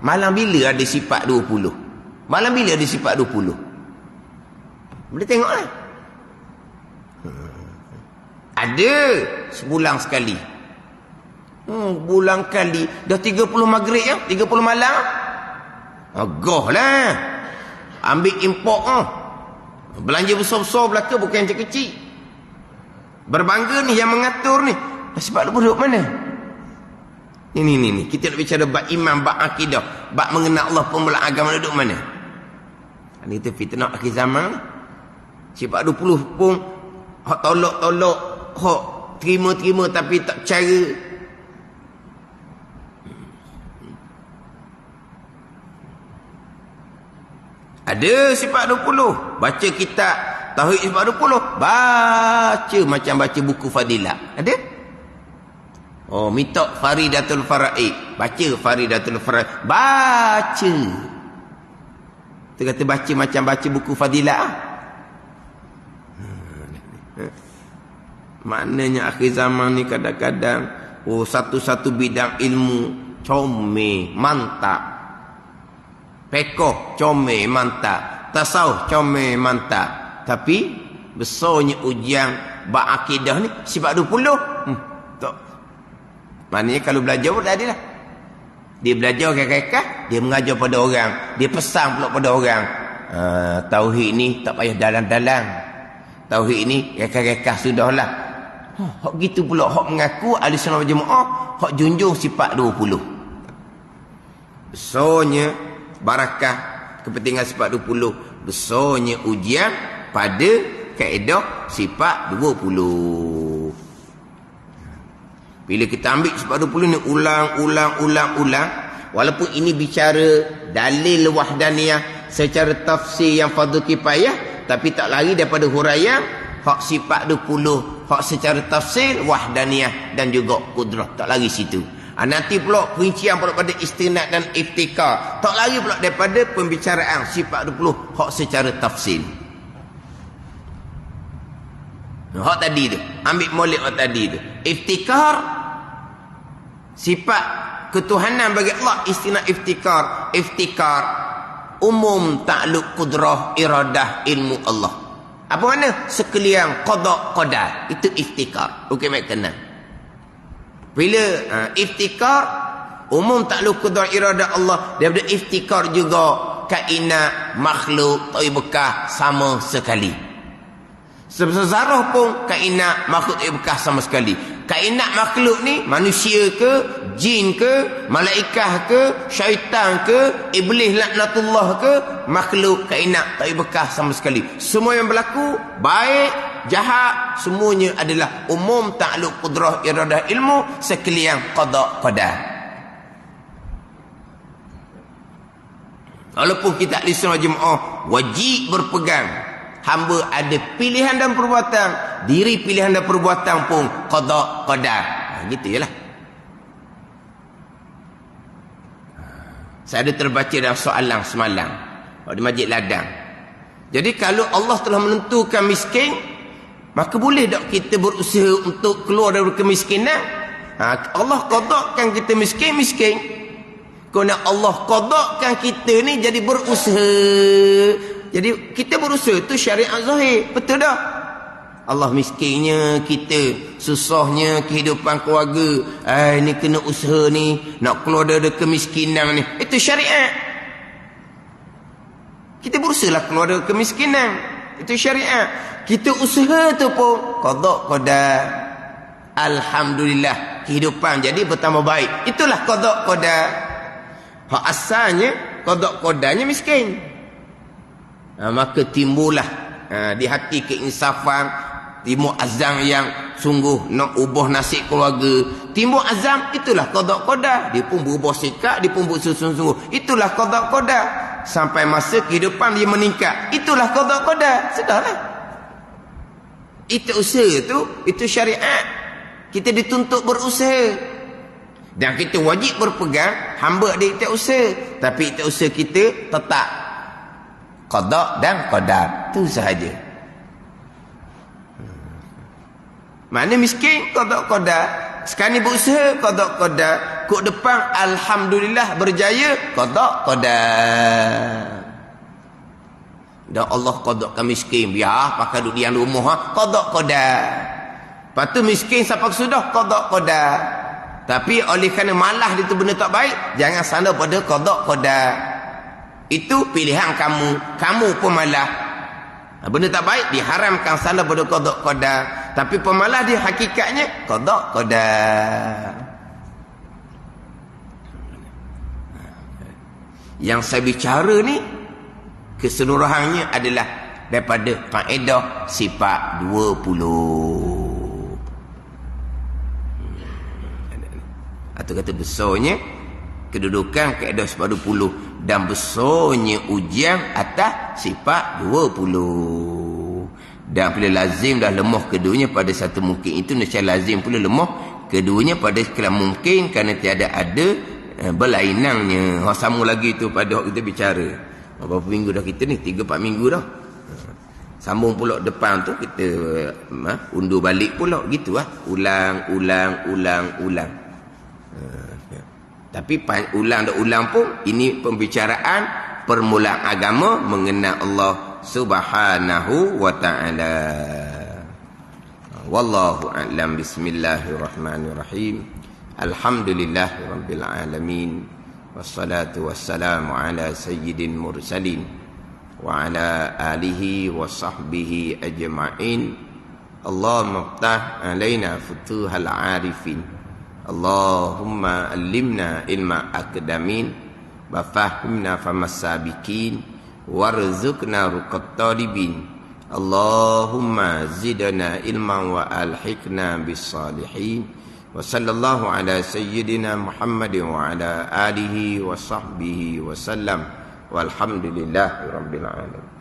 malam bila ada sifat 20? Malam bila ada sifat 20? Boleh tengoklah. Ada sebulan sekali. Bulan kali dah 30 maghrib ya, 30 malam. Goh lah. Ambil import belanja besar-besar belaka, bukan yang kecil. Berbangga ni yang mengatur ni. Sebab lu duduk mana? Ni. Kita nak bicara bab iman, bab akidah, bab mengenal Allah, pemulaan agama, duduk mana? Ini tu fitnah akhir zaman. Sifat 20 pun hak tolak-tolak, hak terima-terima tapi tak cara. Ada sifat 20. Baca kitab tauhid sifat 20. Baca macam baca buku fadilah. Ada? Minta Faridatul Faraid. Baca Faridatul Faraid. Baca. Dia kata baca macam baca buku fadilah. Maknanya akhir zaman ni kadang-kadang satu-satu bidang ilmu comel, mantap. Pekoh comel, mantap. Tasawuf comel, mantap. Tapi besarnya ujian bab akidah ni sifat 20. Tak. Maknanya kalau belajar pun tak ada lah. Dia belajar kakak-kakak, dia mengajar pada orang, dia pesan pula pada orang. Tauhid ni tak payah dalam-dalam. Tauhid ni kakak-kakak sudahlah. Hak gitu pula hak mengaku ahli sunnah wal jamaah, hak junjung sifat 20. Besarnya barakah kepentingan sifat 20, besarnya ujian pada kaedah sifat 20. Bila kita ambil sifat 20 ni ulang, walaupun ini bicara dalil wahdaniyah secara tafsir yang fardu kifayah, tapi tak lari daripada huraian hak sifat 20, hak secara tafsir wahdaniyah dan juga kudrah, tak lari situ. Nanti pula perincian pula pada istinad dan iftikar, tak lari pula daripada pembicaraan sifat 20 hak secara tafsir. Hak tadi tu, ambil molek hak tadi tu. Iftikar, sifat ketuhanan bagi Allah, istinad iftikar. Iftikar umum takluk kudrah, iradah, ilmu Allah. Apa mana? Sekalian qada qadar. Itu iftikar. Okey, mak kenal. Bila iftikar umum takluk kudrah, iradah Allah, daripada iftikar juga kainat makhluk tak bekas sama sekali. Sebesar zarah pun kainat makhluk tak bekas sama sekali. Kainat makhluk ni manusia ke, jin ke, malaikah ke, syaitan ke, iblis laknatullah ke, makhluk kainat tak bekas sama sekali. Semua yang berlaku baik, jahat, semuanya adalah umum takluk kudrah, iradah, ilmu sekalian qada qadar. Walaupun kita ahli sunnah jemaah wajib berpegang, hamba ada pilihan dan perbuatan, diri pilihan dan perbuatan pun qada qadar. Gitu jelah. Saya ada terbaca dalam soalan semalam di Masjid Ladang. Jadi kalau Allah telah menentukan miskin, maka boleh tak kita berusaha untuk keluar dari kemiskinan? Allah qadakan kita miskin. Kerana Allah qadakan kita ni jadi berusaha. Jadi kita berusaha tu syariat zahir. Betul tak? Allah miskinnya kita, susahnya kehidupan keluarga, ni kena usaha ni, nak keluar dari kemiskinan ni. Itu syariat. Kita berusahalah keluar dari kemiskinan. Itu syariat. Kita usaha tu pun qada qadar. Alhamdulillah kehidupan jadi bertambah baik. Itulah qada qadar. Hak asalnya qada qadarnya miskin. Maka timbullah di hati keinsafan, timbul azam yang sungguh nak ubah nasib keluarga, timbul azam, itulah qada qadar. Dia pun berubah sikap, dia pun bersungguh-sungguh, itulah qada qadar. Sampai masa kehidupan dia meningkat, itulah qada qadar. Sudahlah, itu usaha tu, itu syariat. Kita dituntut berusaha dan kita wajib berpegang, hamba ada iktiar usaha, tapi iktiar usaha kita tetap qada dan qadar. Itu sahaja. Mana miskin qada qadar, sekarang ni berusaha qada qadar, kok depan alhamdulillah berjaya qada qadar. Dan Allah qadakan miskin, biar pakai duduk diam rumah, qada qadar. Lepas tu miskin sampai sudah qada qadar. Tapi oleh kerana malah itu benda tak baik, jangan sandar pada qada qadar. Itu pilihan kamu. Kamu pemalah. Benda tak baik diharamkan sandar pada qada qadar. Tapi pemalah dia hakikatnya qada qadar. Yang saya bicara ni keseluruhannya adalah daripada kaedah sifat 20. Atau kata besarnya kedudukan kaedah sifat 20 dan besarnya ujian atas sifat 20. Dan bila lazim dah lemah keduanya pada satu mungkin, itu nescaya lazim pula lemah keduanya pada sekalian mungkin, kerana tiada ada berlainannya. Sama lagi tu pada waktu kita bicara. Berapa minggu dah kita ni? 3-4 minggu dah. Sambung pula depan tu kita undur balik pula gitu lah. Ulang. Tapi ulang dan ulang pun ini pembicaraan permulaan agama mengenal Allah Subhanahu wa ta'ala. Wallahu a'lam. Bismillahirrahmanirrahim. Alhamdulillahirabbil alamin. Wassalatu wassalamu ala sayyidil mursalin wa ala alihi wa sahbihi ajma'in. Allahumma ftah alaina futuhal arifin. Allahumma allimna ilma akdamin wa fahimna famas sabiqin warzuqna ruqat talibin. Allahumma zidna ilman wa alhiqna bis salihin. Wa sallallahu ala sayyidina Muhammadin wa ala alihi wa sahbihi wa sallam. Walhamdulillahi rabbil alamin.